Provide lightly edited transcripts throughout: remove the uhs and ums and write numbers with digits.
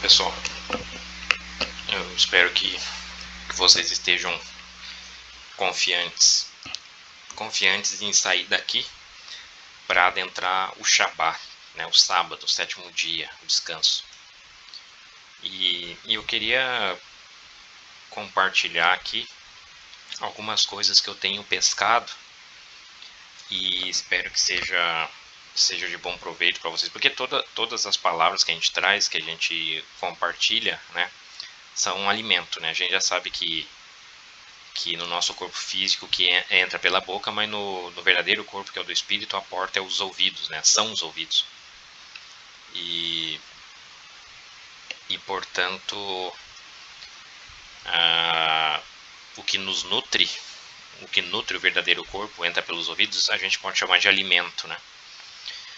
pessoal, eu espero que vocês estejam confiantes em sair daqui para adentrar o Shabá, né, o sábado, o sétimo dia, o descanso. E eu queria compartilhar aqui algumas coisas que eu tenho pescado e espero que seja de bom proveito para vocês, porque todas as palavras que a gente traz, que a gente compartilha, né, são um alimento, né? A gente já sabe que no nosso corpo físico que entra pela boca, mas no verdadeiro corpo, que é o do espírito, a porta é os ouvidos, né? São os ouvidos. E portanto, o que nos nutre, o que nutre o verdadeiro corpo, entra pelos ouvidos, a gente pode chamar de alimento, né?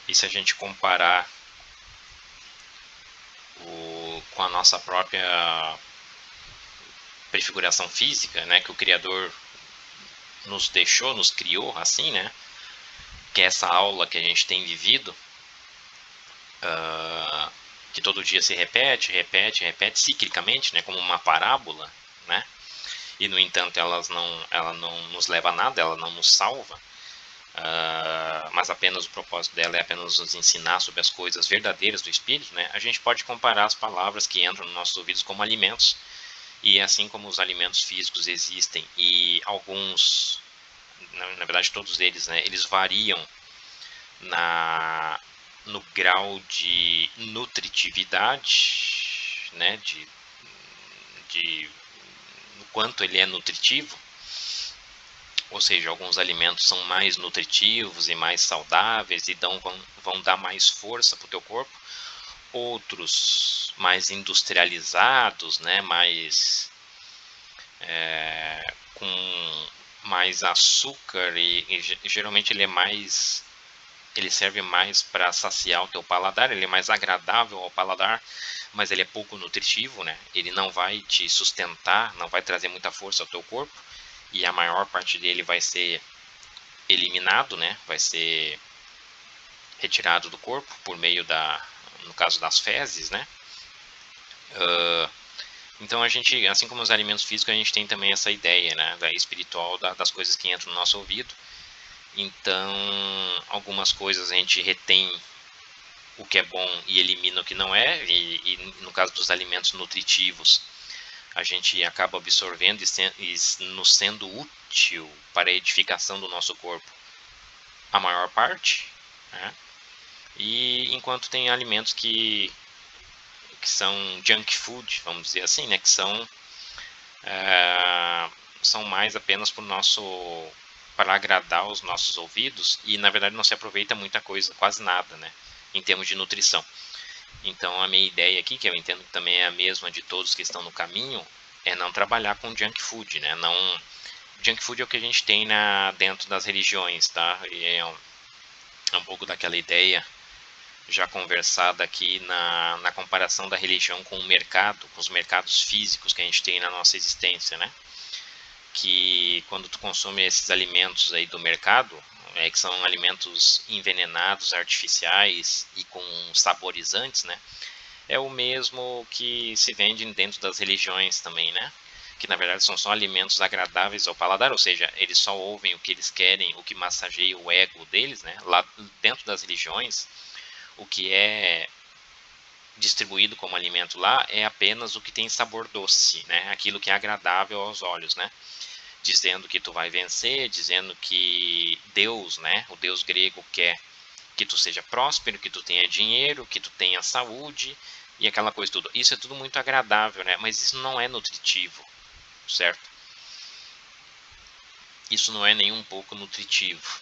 E se a gente comparar com a nossa própria prefiguração física, né, que o Criador nos deixou, nos criou assim, né, que é essa aula que a gente tem vivido, que todo dia se repete ciclicamente, né, como uma parábola, né, e no entanto ela não nos leva a nada, ela não nos salva, mas apenas o propósito dela é apenas nos ensinar sobre as coisas verdadeiras do Espírito, né, a gente pode comparar as palavras que entram nos nossos ouvidos como alimentos. E assim como os alimentos físicos existem, e alguns, na verdade todos eles, né, eles variam no grau de nutritividade, né, no quanto ele é nutritivo, ou seja, alguns alimentos são mais nutritivos e mais saudáveis e vão dar mais força para o teu corpo, outros mais industrializados, né, com mais açúcar e geralmente ele serve mais para saciar o teu paladar, ele é mais agradável ao paladar, mas ele é pouco nutritivo, né? Ele não vai te sustentar, não vai trazer muita força ao teu corpo, e a maior parte dele vai ser eliminado, né? Vai ser retirado do corpo por meio no caso das fezes, né? Então a gente, assim como os alimentos físicos, a gente tem também essa ideia, né, da espiritual, das coisas que entram no nosso ouvido. Então, algumas coisas a gente retém o que é bom e elimina o que não é, e no caso dos alimentos nutritivos, a gente acaba absorvendo e nos sendo útil para a edificação do nosso corpo a maior parte, né? E enquanto tem alimentos que são junk food, vamos dizer assim, né, que são mais apenas para agradar os nossos ouvidos, e na verdade não se aproveita muita coisa, quase nada, né, em termos de nutrição. Então a minha ideia aqui, que eu entendo que também é a mesma de todos que estão no caminho, é não trabalhar com junk food, né? Não, junk food é o que a gente tem dentro das religiões, tá? E é um pouco daquela ideia já conversada aqui na comparação da religião com o mercado, com os mercados físicos que a gente tem na nossa existência, né? Que quando tu consome esses alimentos aí do mercado, que são alimentos envenenados, artificiais e com saborizantes, né? É o mesmo que se vende dentro das religiões também, né? Que na verdade são só alimentos agradáveis ao paladar, ou seja, eles só ouvem o que eles querem, o que massageia o ego deles, né? Lá dentro das religiões, o que é distribuído como alimento lá é apenas o que tem sabor doce, né? Aquilo que é agradável aos olhos, né? Dizendo que tu vai vencer, dizendo que Deus, né? O Deus grego quer que tu seja próspero, que tu tenha dinheiro, que tu tenha saúde e aquela coisa tudo. Isso é tudo muito agradável, né? Mas isso não é nutritivo, certo? Isso não é nem um pouco nutritivo.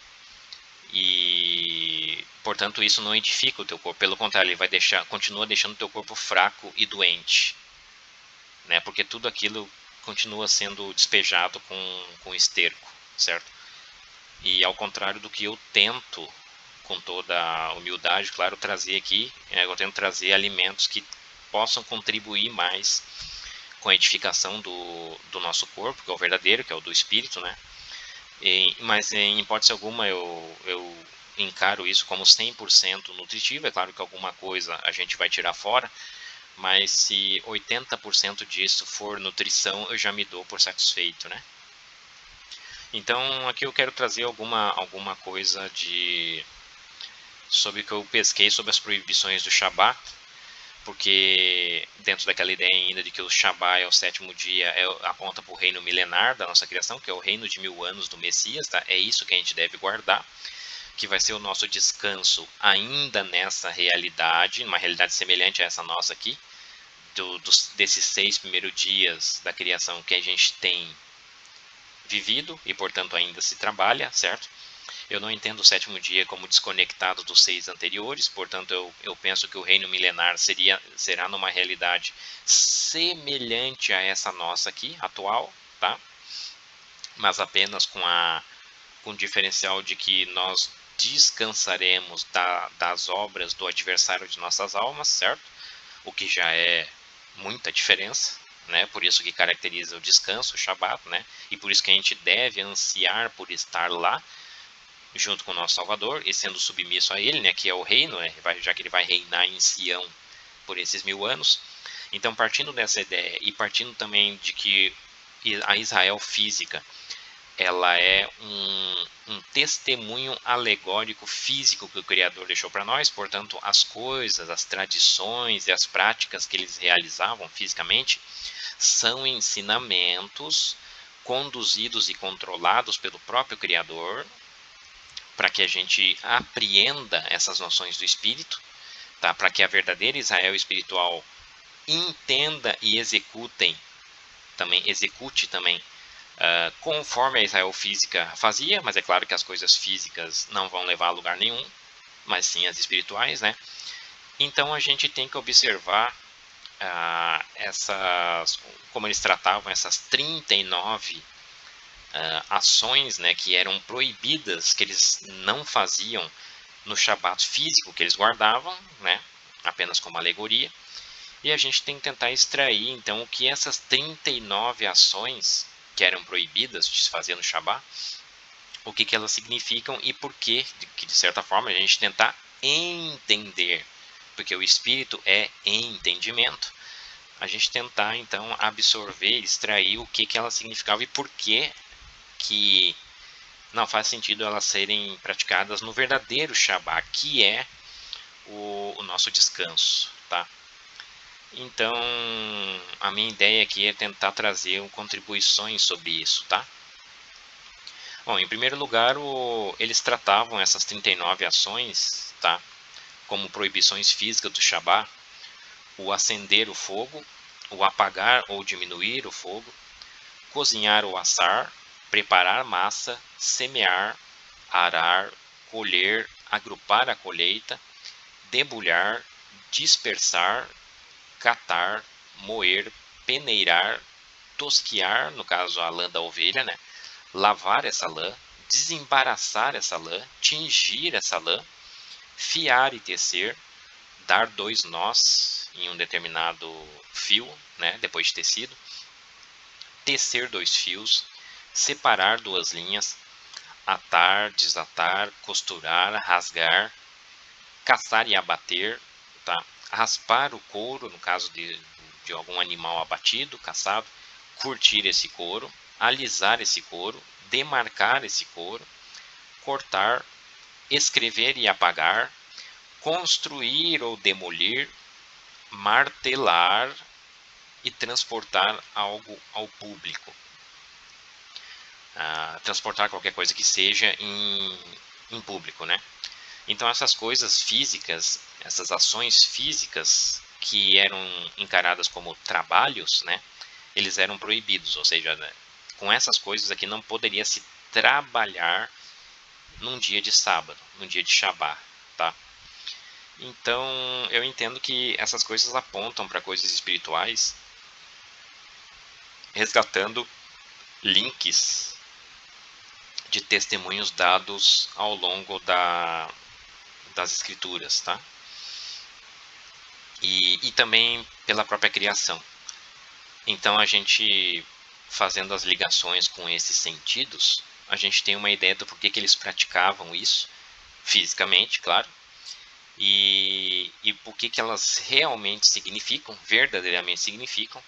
E, portanto, isso não edifica o teu corpo. Pelo contrário, ele continua deixando o teu corpo fraco e doente, né? Porque tudo aquilo continua sendo despejado com esterco, certo? E ao contrário do que eu tento, com toda a humildade, claro, trazer aqui, eu tento trazer alimentos que possam contribuir mais com a edificação do nosso corpo, que é o verdadeiro, que é o do espírito, né? Mas em hipótese alguma eu encaro isso como 100% nutritivo. É claro que alguma coisa a gente vai tirar fora, mas se 80% disso for nutrição, eu já me dou por satisfeito, né? Então aqui eu quero trazer alguma coisa sobre o que eu pesquei sobre as proibições do Shabat, porque dentro daquela ideia ainda de que o Shabat é o sétimo dia, aponta para o reino milenar da nossa criação, que é o reino de 1000 anos do Messias, tá? É isso que a gente deve guardar, que vai ser o nosso descanso ainda nessa realidade, uma realidade semelhante a essa nossa aqui, desses 6 primeiros dias da criação que a gente tem vivido e portanto ainda se trabalha, certo? Eu não entendo o sétimo dia como desconectado dos 6 anteriores, portanto eu penso que o reino milenar será numa realidade semelhante a essa nossa aqui, atual, tá? Mas apenas com o diferencial de que nós descansaremos das obras do adversário de nossas almas, certo? O que já é muita diferença, né? Por isso que caracteriza o descanso, o Shabat, né? E por isso que a gente deve ansiar por estar lá, junto com o nosso Salvador, e sendo submisso a Ele, né? Que é o reino, né? Já que Ele vai reinar em Sião por esses 1000 anos. Então, partindo dessa ideia e partindo também de que a Israel física, ela é um testemunho alegórico físico que o Criador deixou para nós, portanto, as coisas, as tradições e as práticas que eles realizavam fisicamente são ensinamentos conduzidos e controlados pelo próprio Criador, para que a gente apreenda essas noções do Espírito, tá? Para que a verdadeira Israel espiritual entenda e execute também conforme a Israel física fazia, mas é claro que as coisas físicas não vão levar a lugar nenhum, mas sim as espirituais, né? Então a gente tem que observar como eles tratavam essas 39 ações, né, que eram proibidas, que eles não faziam no Shabat físico que eles guardavam, né, apenas como alegoria. E a gente tem que tentar extrair, então, o que essas 39 ações que eram proibidas de se fazer no Shabat, o que elas significam e por que, de certa forma, a gente tentar entender, porque o Espírito é entendimento, a gente tentar, então, absorver, extrair o que elas significavam e por que não faz sentido elas serem praticadas no verdadeiro Shabat, que é o nosso descanso, tá? Então, a minha ideia aqui é tentar trazer contribuições sobre isso, tá? Bom, em primeiro lugar, eles tratavam essas 39 ações, tá? Como proibições físicas do Shabat, o acender o fogo, o apagar ou diminuir o fogo, cozinhar ou assar, preparar massa, semear, arar, colher, agrupar a colheita, debulhar, dispersar, catar, moer, peneirar, tosquiar, no caso a lã da ovelha, né? Lavar essa lã, desembaraçar essa lã, tingir essa lã, fiar e tecer, dar 2 nós em um determinado fio, né? Depois de tecido, tecer 2 fios, separar 2 linhas, atar, desatar, costurar, rasgar, caçar e abater, tá? Raspar o couro, no caso de algum animal abatido, caçado, curtir esse couro, alisar esse couro, demarcar esse couro, cortar, escrever e apagar, construir ou demolir, martelar e transportar algo ao público. Transportar qualquer coisa que seja em público, né? Então essas coisas físicas, essas ações físicas que eram encaradas como trabalhos, né? Eles eram proibidos, ou seja, né, com essas coisas aqui não poderia se trabalhar num dia de sábado, num dia de Shabat, tá? Então eu entendo que essas coisas apontam para coisas espirituais, resgatando links de testemunhos dados ao longo das escrituras, tá? E também pela própria criação. Então a gente, fazendo as ligações com esses sentidos, a gente tem uma ideia do porquê que eles praticavam isso, fisicamente, claro, e que elas realmente significam, verdadeiramente significam,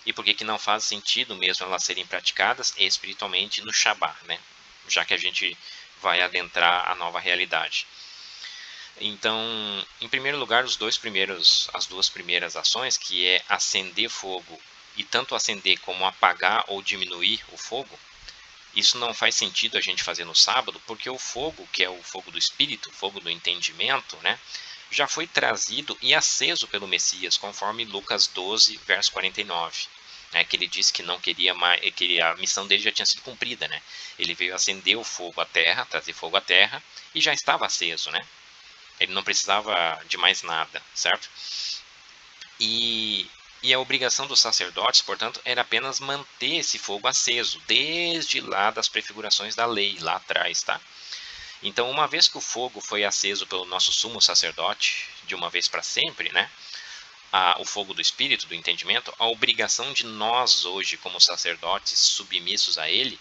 e por que não faz sentido mesmo elas serem praticadas espiritualmente no Shabbat, né? Já que a gente vai adentrar a nova realidade. Então, em primeiro lugar, as duas primeiras ações, que é acender fogo e tanto acender como apagar ou diminuir o fogo, isso não faz sentido a gente fazer no sábado, porque o fogo, que é o fogo do Espírito, o fogo do entendimento, né, já foi trazido e aceso pelo Messias, conforme Lucas 12, verso 49. Que ele disse que não queria mais, que a missão dele já tinha sido cumprida, né? Ele veio acender o fogo à terra, trazer fogo à terra, e já estava aceso, né? Ele não precisava de mais nada, certo? E a obrigação dos sacerdotes, portanto, era apenas manter esse fogo aceso, desde lá das prefigurações da lei, lá atrás, tá? Então, uma vez que o fogo foi aceso pelo nosso sumo sacerdote, de uma vez para sempre, né? O fogo do Espírito, do entendimento, a obrigação de nós hoje, como sacerdotes submissos a ele,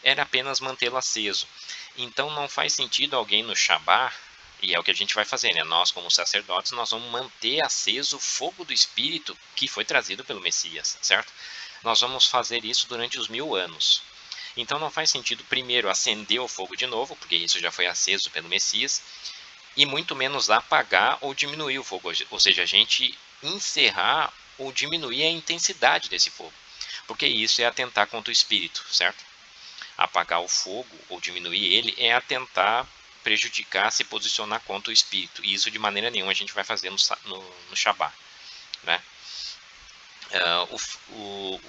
era apenas mantê-lo aceso. Então, não faz sentido alguém no Shabá, e é o que a gente vai fazer, né? Nós, como sacerdotes, nós vamos manter aceso o fogo do Espírito que foi trazido pelo Messias, certo? Nós vamos fazer isso durante os 1000 anos. Então, não faz sentido, primeiro, acender o fogo de novo, porque isso já foi aceso pelo Messias, e muito menos apagar ou diminuir o fogo, ou seja, a gente encerrar ou diminuir a intensidade desse fogo, porque isso é atentar contra o espírito, certo? Apagar o fogo ou diminuir ele é atentar, prejudicar, se posicionar contra o espírito, e isso de maneira nenhuma a gente vai fazer no Shabá, né?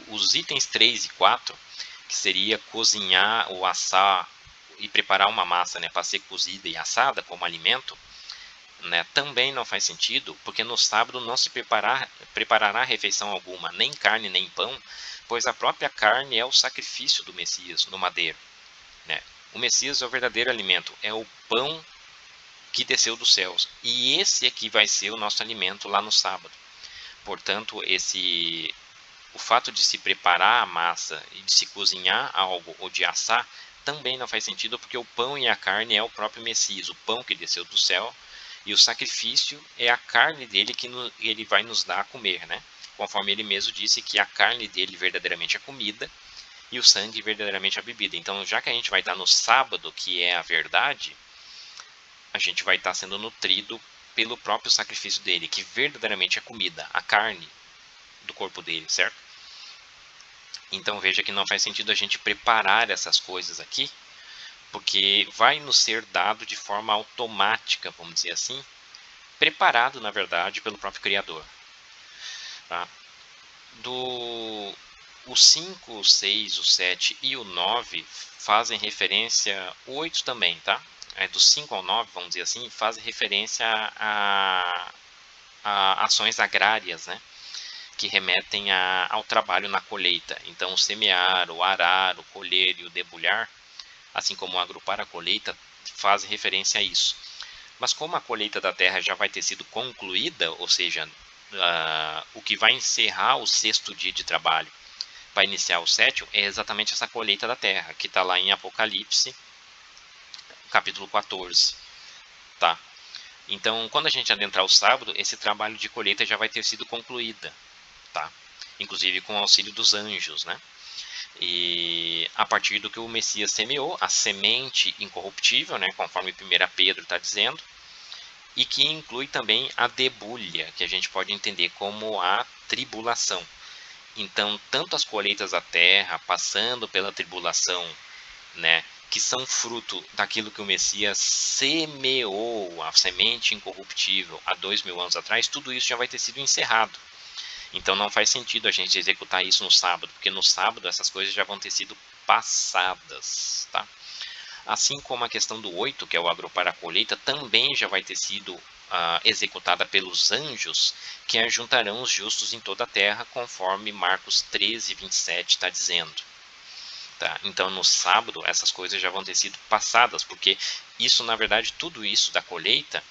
Os itens 3 e 4, que seria cozinhar ou assar e preparar uma massa, né, para ser cozida e assada como alimento, né, também não faz sentido, porque no sábado não se preparará refeição alguma, nem carne nem pão, pois a própria carne é o sacrifício do Messias no madeiro, né? O Messias é o verdadeiro alimento, é o pão que desceu dos céus, e esse aqui vai ser o nosso alimento lá no sábado. Portanto, o fato de se preparar a massa e de se cozinhar algo ou de assar também não faz sentido, porque o pão e a carne é o próprio Messias, o pão que desceu do céu, e o sacrifício é a carne dele que ele vai nos dar a comer, né? Conforme ele mesmo disse que a carne dele verdadeiramente é comida e o sangue verdadeiramente é a bebida. Então, já que a gente vai estar no sábado, que é a verdade, a gente vai estar sendo nutrido pelo próprio sacrifício dele, que verdadeiramente é comida, a carne do corpo dele, certo? Então veja que não faz sentido a gente preparar essas coisas aqui, porque vai nos ser dado de forma automática, vamos dizer assim, preparado, na verdade, pelo próprio Criador. Tá? O 5, o 6, o 7 e o 9 fazem referência, o 8 também, tá? Do 5 ao 9, vamos dizer assim, fazem referência a ações agrárias, né? Que remetem ao trabalho na colheita. Então, o semear, o arar, o colher e o debulhar, assim como o agrupar a colheita, fazem referência a isso. Mas como a colheita da terra já vai ter sido concluída, ou seja, o que vai encerrar o 6º dia de trabalho para iniciar o 7º é exatamente essa colheita da terra, que está lá em Apocalipse, capítulo 14. Tá? Então, quando a gente adentrar o sábado, esse trabalho de colheita já vai ter sido concluída, tá? Inclusive com o auxílio dos anjos, né? E a partir do que o Messias semeou, a semente incorruptível, né, conforme 1 Pedro está dizendo, e que inclui também a debulha, que a gente pode entender como a tribulação. Então, tanto as colheitas da terra, passando pela tribulação, né, que são fruto daquilo que o Messias semeou, a semente incorruptível, há 2000 anos atrás, tudo isso já vai ter sido encerrado. Então não faz sentido a gente executar isso no sábado, porque no sábado essas coisas já vão ter sido passadas, tá? Assim como a questão do 8, que é o agrupar a colheita, também já vai ter sido executada pelos anjos, que ajuntarão os justos em toda a terra, conforme Marcos 13, 27 está dizendo. Tá? Então no sábado essas coisas já vão ter sido passadas, porque isso, na verdade, tudo isso da colheita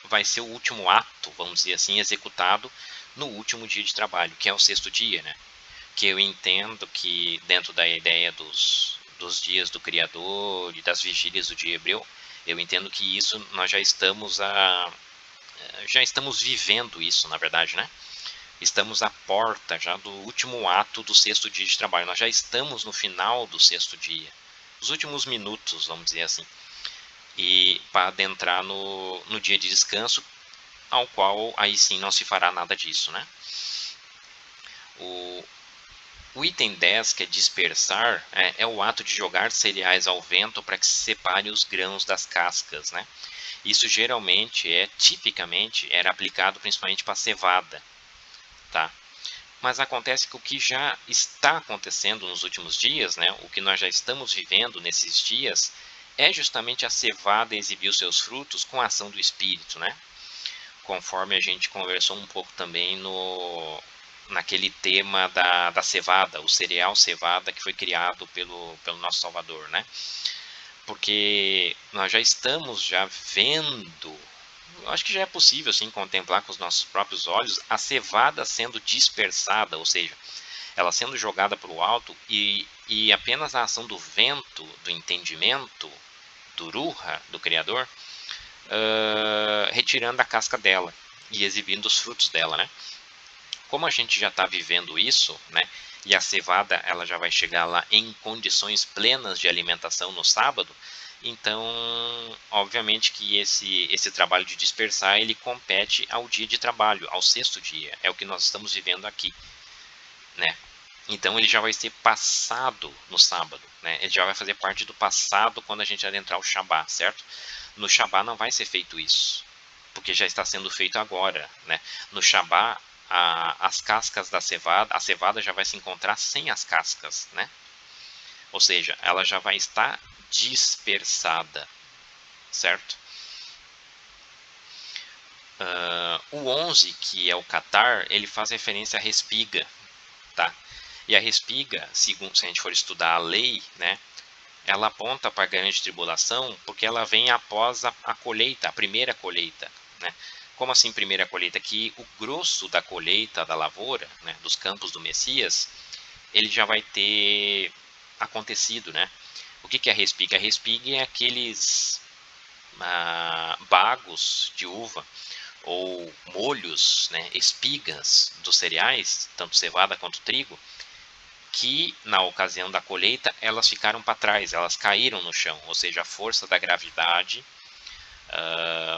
vai ser o último ato, vamos dizer assim, executado no último dia de trabalho, que é o 6º dia, né? Que eu entendo que dentro da ideia dos dias do Criador e das vigílias do dia hebreu, eu entendo que isso nós já estamos já estamos vivendo isso, na verdade, né? Estamos à porta já do último ato do sexto dia de trabalho. Nós já estamos no final do sexto dia. Os últimos minutos, vamos dizer assim. E para adentrar no dia de descanso, ao qual aí sim não se fará nada disso, né? O item 10, que é dispersar, é o ato de jogar cereais ao vento para que se separe os grãos das cascas, né? Isso geralmente, tipicamente, era aplicado principalmente para cevada, tá? Mas acontece que o que já está acontecendo nos últimos dias, né, o que nós já estamos vivendo nesses dias, é justamente a cevada exibir os seus frutos com a ação do Espírito, né? Conforme a gente conversou um pouco também naquele tema da cevada, o cereal cevada que foi criado pelo nosso Salvador, né? Porque nós já estamos vendo, eu acho que já é possível sim contemplar com os nossos próprios olhos a cevada sendo dispersada, ou seja, ela sendo jogada para o alto e apenas a ação do vento, do entendimento, do Ruha, do Criador, retirando a casca dela e exibindo os frutos dela, né? Como a gente já está vivendo isso, né? E a cevada ela já vai chegar lá em condições plenas de alimentação no sábado, então obviamente que esse trabalho de dispersar ele compete ao dia de trabalho, ao sexto dia, é o que nós estamos vivendo aqui, né? Então ele já vai ser passado no sábado, né? Ele já vai fazer parte do passado quando a gente adentrar o Shabá, certo? No Shabá não vai ser feito isso, porque já está sendo feito agora, né? No Shabá, as cascas da cevada, a cevada já vai se encontrar sem as cascas, né? Ou seja, ela já vai estar dispersada, certo? O 11, que é o catar, ele faz referência à respiga, tá? E a respiga, segundo, se a gente for estudar a lei, né? Ela aponta para a grande tribulação porque ela vem após a colheita, a primeira colheita, né? Como assim primeira colheita? Que o grosso da colheita da lavoura, né, dos campos do Messias, ele já vai ter acontecido, né? O que é a respiga? A respiga é aqueles bagos de uva ou molhos, né, espigas dos cereais, tanto cevada quanto trigo, que na ocasião da colheita elas ficaram para trás, elas caíram no chão, ou seja, a força da gravidade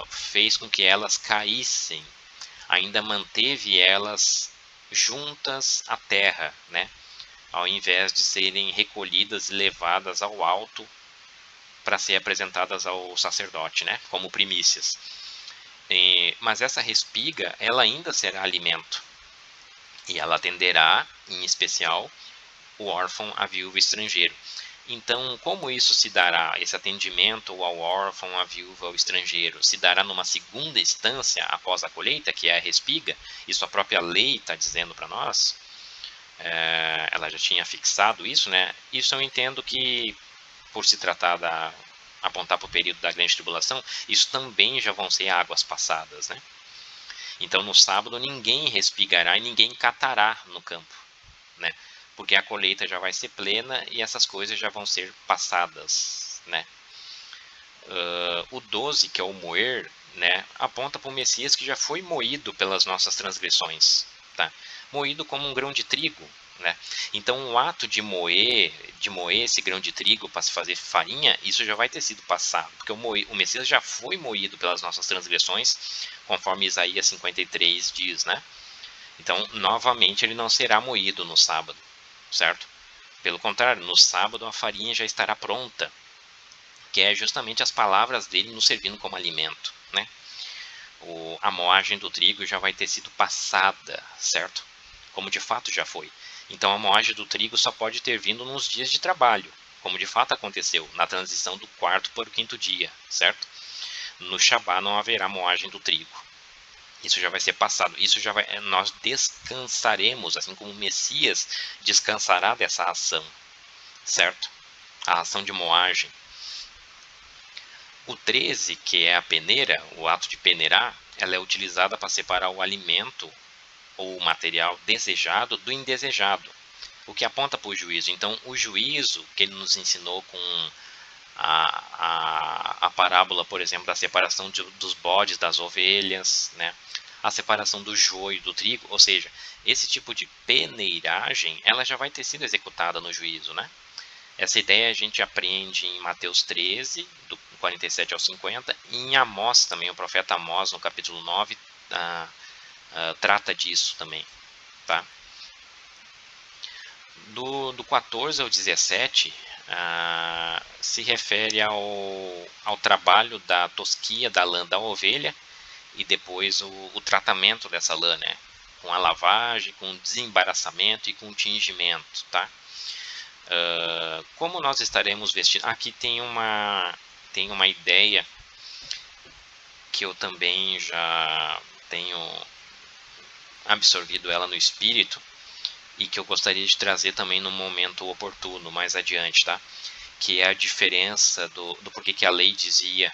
fez com que elas caíssem, ainda manteve elas juntas à terra, né? Ao invés de serem recolhidas e levadas ao alto para ser apresentadas ao sacerdote, né? Como primícias. Mas essa respiga, ela ainda será alimento, e ela atenderá, em especial, o órfão, a viúva estrangeiro. Então, como isso se dará, esse atendimento ao órfão, à viúva, ao estrangeiro, se dará numa segunda instância após a colheita, que é a respiga, isso a própria lei está dizendo para nós, ela já tinha fixado isso, né? Isso eu entendo que, por se tratar apontar para o período da grande tribulação, isso também já vão ser águas passadas, né? Então, no sábado, ninguém respigará e ninguém catará no campo, né? Porque a colheita já vai ser plena e essas coisas já vão ser passadas, né? O 12, que é o moer, né, aponta para o Messias que já foi moído pelas nossas transgressões, tá? Moído como um grão de trigo, né? Então o ato de moer esse grão de trigo para se fazer farinha, isso já vai ter sido passado, porque o Messias já foi moído pelas nossas transgressões, conforme Isaías 53 diz, né? Então, novamente, ele não será moído no sábado, certo? Pelo contrário, no sábado a farinha já estará pronta, que é justamente as palavras dele nos servindo como alimento, né? A moagem do trigo já vai ter sido passada, certo? Como de fato já foi. Então a moagem do trigo só pode ter vindo nos dias de trabalho, como de fato aconteceu na transição do quarto para o quinto dia, certo? No Shabá não haverá moagem do trigo. Isso já vai ser passado. Nós descansaremos, assim como o Messias descansará dessa ação, certo? A ação de moagem. O 13, que é a peneira, o ato de peneirar, ela é utilizada para separar o alimento ou o material desejado do indesejado, o que aponta para o juízo. Então, o juízo que ele nos ensinou com a parábola, por exemplo, da separação dos bodes das ovelhas, né? A separação do joio do trigo, ou seja, esse tipo de peneiragem, ela já vai ter sido executada no juízo, né? Essa ideia a gente aprende em Mateus 13, do 47 ao 50, e em Amós também, o profeta Amós, no capítulo 9, trata disso também, tá? Do 14 ao 17, se refere ao trabalho da tosquia da lã da ovelha e depois o tratamento dessa lã, né? Com a lavagem, com o desembaraçamento e com o tingimento, tá? Como nós estaremos vestidos? Aqui tem uma ideia que eu também já tenho absorvido ela no espírito e que eu gostaria de trazer também no momento oportuno, mais adiante, tá? Que é a diferença do porquê que a lei dizia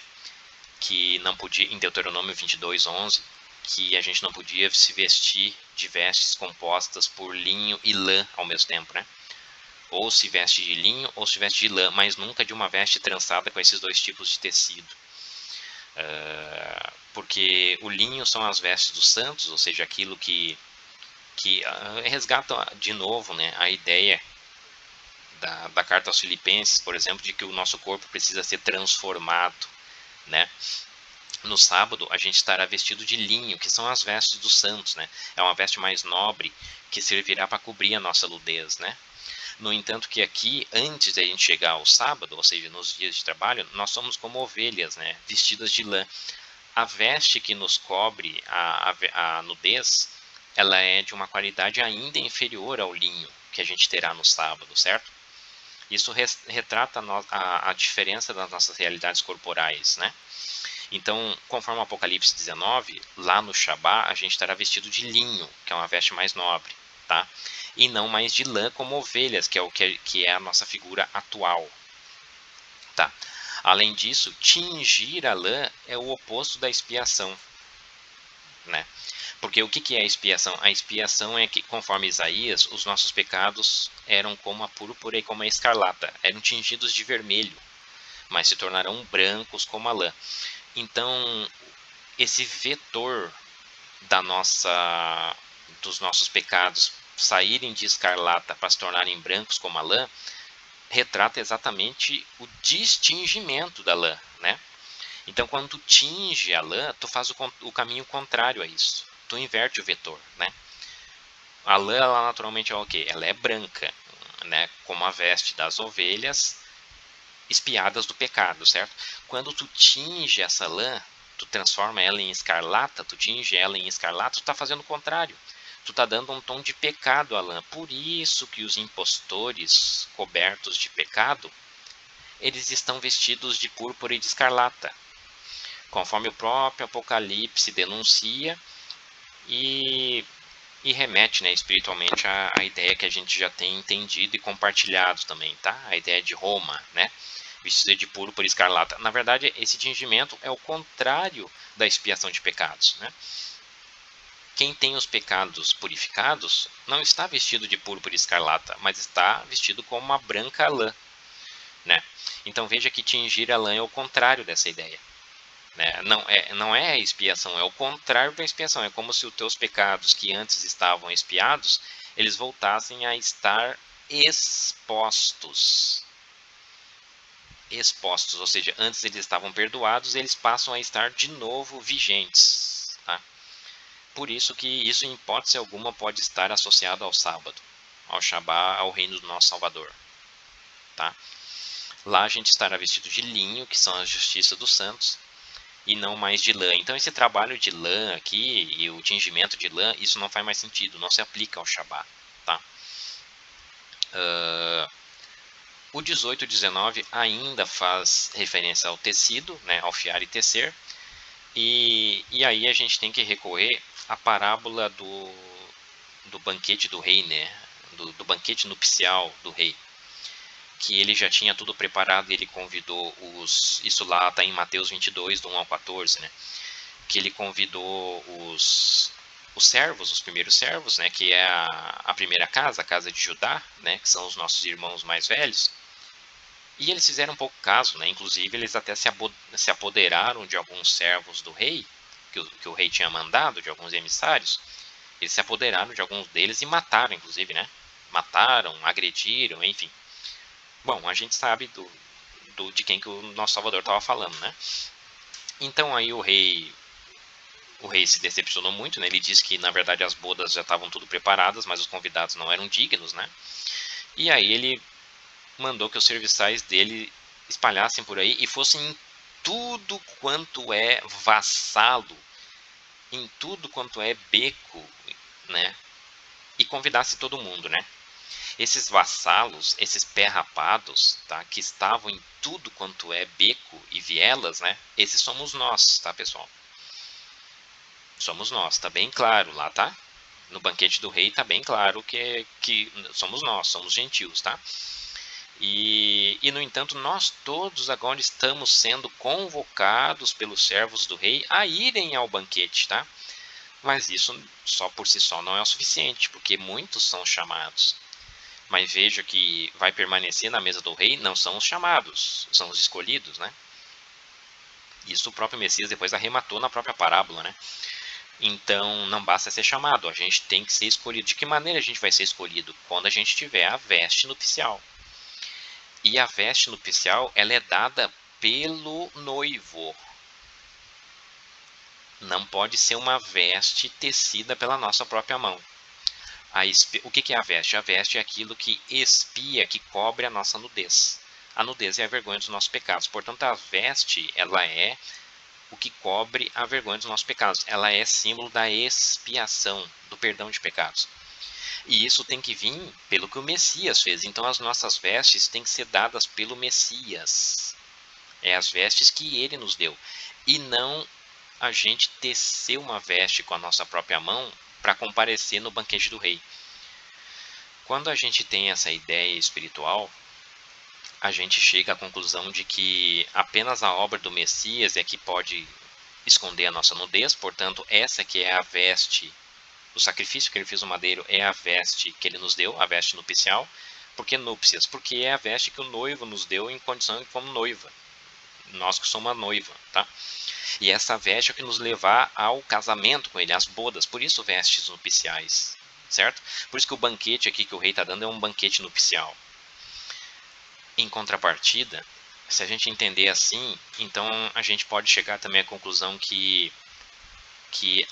que não podia, em Deuteronômio 22:11, que a gente não podia se vestir de vestes compostas por linho e lã ao mesmo tempo, né? Ou se veste de linho ou se veste de lã, mas nunca de uma veste trançada com esses dois tipos de tecido. Porque o linho são as vestes dos santos, ou seja, aquilo que resgata de novo, né, a ideia da carta aos Filipenses, por exemplo, de que o nosso corpo precisa ser transformado, né? No sábado a gente estará vestido de linho, que são as vestes dos santos, né? É uma veste mais nobre que servirá para cobrir a nossa nudez, né? No entanto que aqui, antes de a gente chegar ao sábado, ou seja, nos dias de trabalho, nós somos como ovelhas, né? Vestidas de lã. A veste que nos cobre a nudez, ela é de uma qualidade ainda inferior ao linho que a gente terá no sábado, certo? Isso retrata a diferença das nossas realidades corporais, né? Então, conforme o Apocalipse 19, lá no Shabá, a gente estará vestido de linho, que é uma veste mais nobre, tá? E não mais de lã como ovelhas, que é que é a nossa figura atual, tá? Além disso, tingir a lã é o oposto da expiação, né? Porque o que é a expiação? A expiação é que, conforme Isaías, os nossos pecados eram como a púrpura e como a escarlata, eram tingidos de vermelho, mas se tornarão brancos como a lã. Então, esse vetor dos nossos pecados saírem de escarlata para se tornarem brancos como a lã, retrata exatamente o distingimento da lã, né? Então, quando tu tinge a lã, tu faz o caminho contrário a isso. Tu inverte o vetor, né? A lã, ela naturalmente é o quê? Ela é branca, né? Como a veste das ovelhas espiadas do pecado, certo? Quando tu tinge essa lã, tu transforma ela em escarlata, tu tinge ela em escarlata, tu está fazendo o contrário. Tu está dando um tom de pecado à lã. Por isso que os impostores cobertos de pecado, eles estão vestidos de púrpura e de escarlata, conforme o próprio Apocalipse denuncia e remete, né, espiritualmente à ideia que a gente já tem entendido e compartilhado também, tá? A ideia de Roma, né? Vestida de púrpura e escarlata. Na verdade, esse tingimento é o contrário da expiação de pecados, né? Quem tem os pecados purificados não está vestido de púrpura e escarlata, mas está vestido como uma branca lã, né? Então veja que tingir a lã é o contrário dessa ideia, né? Não é a expiação, é o contrário da expiação. É como se os teus pecados que antes estavam expiados, eles voltassem a estar expostos. Expostos, ou seja, antes eles estavam perdoados, eles passam a estar de novo vigentes, tá? Por isso que isso, em hipótese alguma, pode estar associado ao sábado, ao Shabá, ao reino do nosso Salvador, tá? Lá a gente estará vestido de linho, que são a justiça dos santos, e não mais de lã. Então esse trabalho de lã aqui e o tingimento de lã, isso não faz mais sentido, não se aplica ao Shabá, tá? O 18 e 19 ainda faz referência ao tecido, né, ao fiar e tecer, e aí a gente tem que recorrer à parábola do banquete do rei, né, do banquete nupcial do rei, que ele já tinha tudo preparado e ele convidou isso lá está em Mateus 22, do 1 ao 14, né, que ele convidou os servos, os primeiros servos, né, que é a primeira casa, a casa de Judá, né, que são os nossos irmãos mais velhos, E eles fizeram pouco caso, né? Inclusive eles até se apoderaram de alguns servos do rei, que o rei tinha mandado, de alguns emissários. Eles se apoderaram de alguns deles e mataram, inclusive, né? Mataram, agrediram, enfim. Bom, a gente sabe de quem que o nosso Salvador estava falando, né? Então aí o rei se decepcionou muito, né? Ele disse que na verdade as bodas já estavam tudo preparadas, mas os convidados não eram dignos, né? E aí ele mandou que os serviçais dele espalhassem por aí e fossem em tudo quanto é vassalo, em tudo quanto é beco, né? E convidasse todo mundo, né? Esses vassalos, esses pé-rapados, tá? Que estavam em tudo quanto é beco e vielas, né? Esses somos nós, tá, pessoal? Somos nós, tá bem claro lá, tá? No banquete do rei tá bem claro que somos nós, somos gentios, tá? No entanto, nós todos agora estamos sendo convocados pelos servos do rei a irem ao banquete, tá? Mas isso só por si só não é o suficiente, porque muitos são chamados. Mas veja que vai permanecer na mesa do rei não são os chamados, são os escolhidos, né? Isso o próprio Messias depois arrematou na própria parábola, né? Então não basta ser chamado, a gente tem que ser escolhido. De que maneira a gente vai ser escolhido? Quando a gente tiver a veste nupcial. E a veste nupcial, ela é dada pelo noivo. Não pode ser uma veste tecida pela nossa própria mão. O que é a veste? A veste é aquilo que expia, que cobre a nossa nudez. A nudez é a vergonha dos nossos pecados. Portanto, a veste, ela é o que cobre a vergonha dos nossos pecados. Ela é símbolo da expiação, do perdão de pecados. E isso tem que vir pelo que o Messias fez. Então, as nossas vestes têm que ser dadas pelo Messias. É as vestes que ele nos deu. E não a gente tecer uma veste com a nossa própria mão para comparecer no banquete do rei. Quando a gente tem essa ideia espiritual, a gente chega à conclusão de que apenas a obra do Messias é que pode esconder a nossa nudez, portanto, essa que é a veste, o sacrifício que ele fez no madeiro é a veste que ele nos deu, a veste nupcial. Por que núpcias? Porque é a veste que o noivo nos deu em condição como noiva. Nós que somos a noiva, tá? E essa veste é o que nos levar ao casamento com ele, às bodas. Por isso vestes nupciais, certo? Por isso que o banquete aqui que o rei está dando é um banquete nupcial. Em contrapartida, se a gente entender assim, então a gente pode chegar também à conclusão que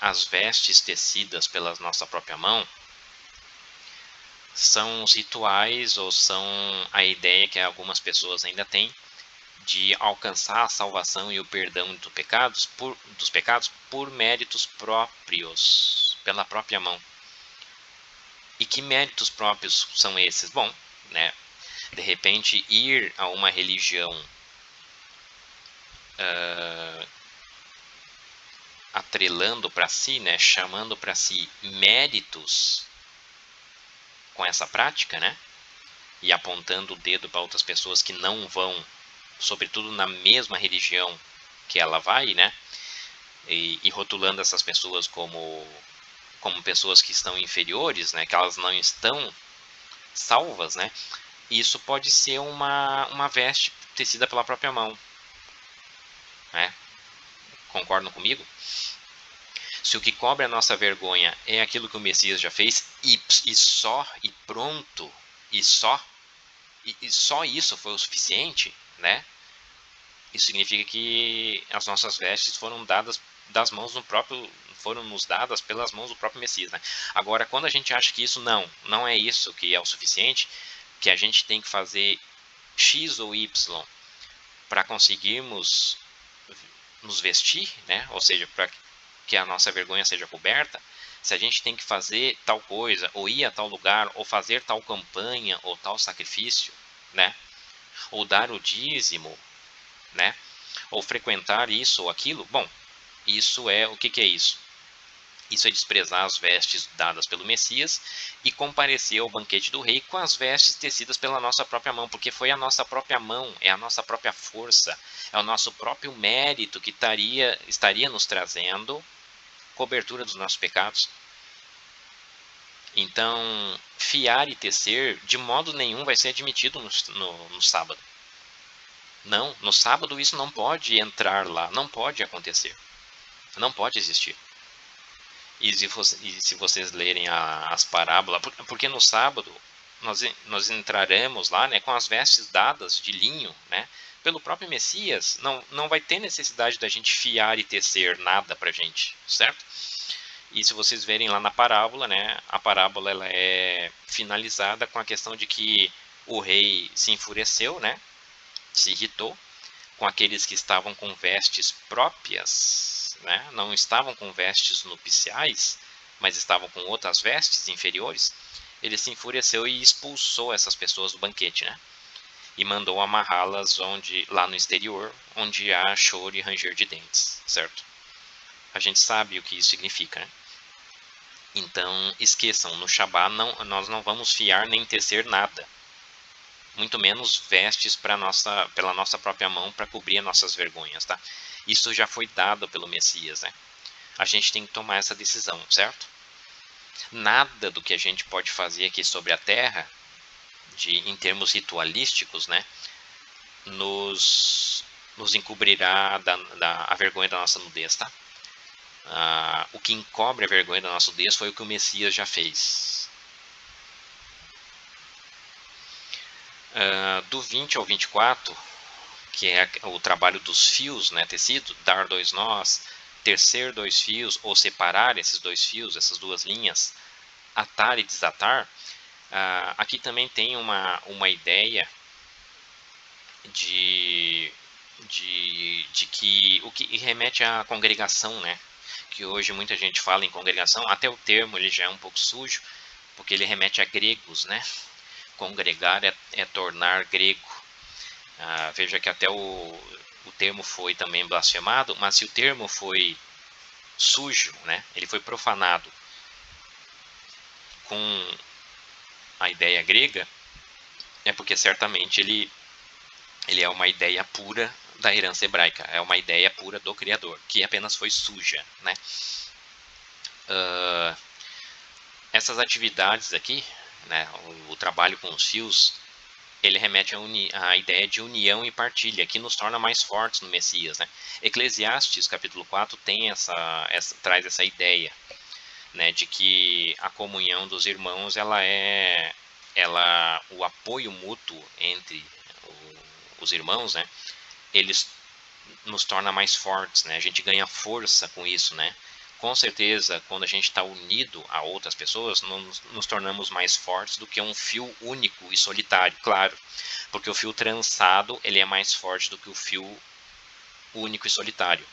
as vestes tecidas pela nossa própria mão são os rituais ou são a ideia que algumas pessoas ainda têm de alcançar a salvação e o perdão dos pecados por méritos próprios, pela própria mão. E que méritos próprios são esses? Bom, né, de repente ir a uma religião atrelando para si, né, chamando para si méritos com essa prática, né, e apontando o dedo para outras pessoas que não vão, sobretudo na mesma religião que ela vai, né, e rotulando essas pessoas como pessoas que estão inferiores, né, que elas não estão salvas, né, isso pode ser uma veste tecida pela própria mão, né? Concordam comigo? Se o que cobre a nossa vergonha é aquilo que o Messias já fez, e só, e pronto, e só isso foi o suficiente, né? Isso significa que as nossas vestes foram dadas das mãos do próprio, foram nos dadas pelas mãos do próprio Messias, né? Agora, quando a gente acha que isso não é isso que é o suficiente, que a gente tem que fazer X ou Y para conseguirmos nos vestir, né? Ou seja, para que a nossa vergonha seja coberta, se a gente tem que fazer tal coisa, ou ir a tal lugar, ou fazer tal campanha, ou tal sacrifício, né? Ou dar o dízimo, né? Ou frequentar isso ou aquilo, bom, isso é, o que é isso? Isso é desprezar as vestes dadas pelo Messias e comparecer ao banquete do rei com as vestes tecidas pela nossa própria mão, porque foi a nossa própria mão, é a nossa própria força, é o nosso próprio mérito que estaria nos trazendo cobertura dos nossos pecados. Então, fiar e tecer de modo nenhum vai ser admitido no sábado. Não, no sábado isso não pode entrar lá, não pode acontecer, não pode existir. E se vocês lerem as parábolas, porque no sábado nós entraremos lá, né, com as vestes dadas de linho, né, pelo próprio Messias, não vai ter necessidade da gente fiar e tecer nada para a gente, certo? E se vocês verem lá na parábola, né, a parábola ela é finalizada com a questão de que o rei se enfureceu, né, se irritou com aqueles que estavam com vestes próprias, né, não estavam com vestes nupciais, mas estavam com outras vestes inferiores. Ele se enfureceu e expulsou essas pessoas do banquete, né, e mandou amarrá-las lá no exterior, onde há choro e ranger de dentes, certo? A gente sabe o que isso significa, né? Então, esqueçam, no Shabá nós não vamos fiar nem tecer nada. Muito menos vestes pela nossa própria mão para cobrir nossas vergonhas, tá? Isso já foi dado pelo Messias, né? A gente tem que tomar essa decisão, certo? Nada do que a gente pode fazer aqui sobre a Terra, em termos ritualísticos, né? Nos encobrirá a vergonha da nossa nudez, tá? O que encobre a vergonha da nossa nudez foi o que o Messias já fez. Do 20 ao 24, que é o trabalho dos fios, né, tecido, dar 2 nós, tecer 2 fios, ou separar esses 2 fios, essas duas linhas, atar e desatar, aqui também tem uma ideia de que o que remete à congregação, né, que hoje muita gente fala em congregação, até o termo ele já é um pouco sujo, porque ele remete a gregos, né, congregar é tornar grego. Veja que até o termo foi também blasfemado, mas se o termo foi sujo, né, ele foi profanado com a ideia grega, é porque certamente ele é uma ideia pura da herança hebraica, é uma ideia pura do Criador, que apenas foi suja, né? Essas atividades aqui, né, o trabalho com os fios, ele remete à ideia de união e partilha, que nos torna mais fortes no Messias, né? Eclesiastes, capítulo 4, tem traz essa ideia, né, de que a comunhão dos irmãos, o apoio mútuo entre os irmãos, né, eles nos torna mais fortes, né? A gente ganha força com isso, né? Com certeza, quando a gente está unido a outras pessoas, nos tornamos mais fortes do que um fio único e solitário, claro, porque o fio trançado ele é mais forte do que o fio único e solitário.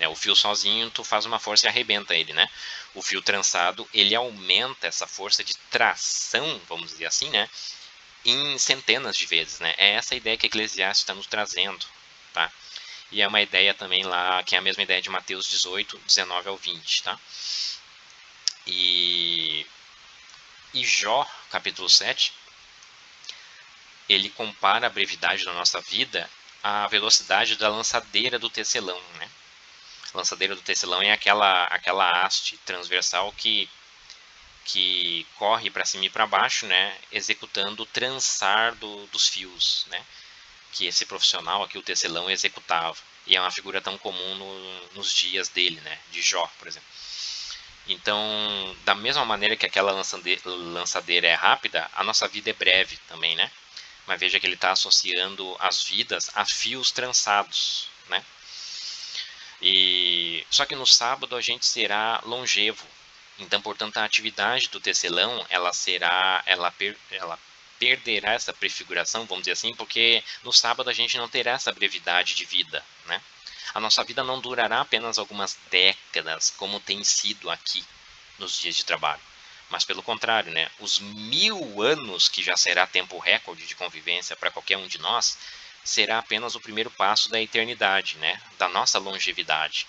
O fio sozinho, tu faz uma força e arrebenta ele, né? O fio trançado, ele aumenta essa força de tração, vamos dizer assim, né? Em centenas de vezes, né? É essa ideia que Eclesiastes está nos trazendo, tá? E é uma ideia também lá, que é a mesma ideia de Mateus 18, 19 ao 20, tá? E Jó, capítulo 7, ele compara a brevidade da nossa vida à velocidade da lançadeira do tecelão, né? A lançadeira do tecelão é aquela haste transversal que corre para cima e para baixo, né? Executando o trançar dos fios, né? Que esse profissional aqui, o tecelão, executava. E é uma figura tão comum nos dias dele, né? De Jó, por exemplo. Então, da mesma maneira que aquela lançadeira é rápida, a nossa vida é breve também, né? Mas veja que ele está associando as vidas a fios trançados, né? Só que no sábado a gente será longevo. Então, portanto, a atividade do tecelão, ela perderá essa prefiguração, vamos dizer assim, porque no sábado a gente não terá essa brevidade de vida, né? A nossa vida não durará apenas algumas décadas, como tem sido aqui nos dias de trabalho, mas pelo contrário, né? Os 1000 anos, que já será tempo recorde de convivência para qualquer um de nós, será apenas o primeiro passo da eternidade, né? Da nossa longevidade.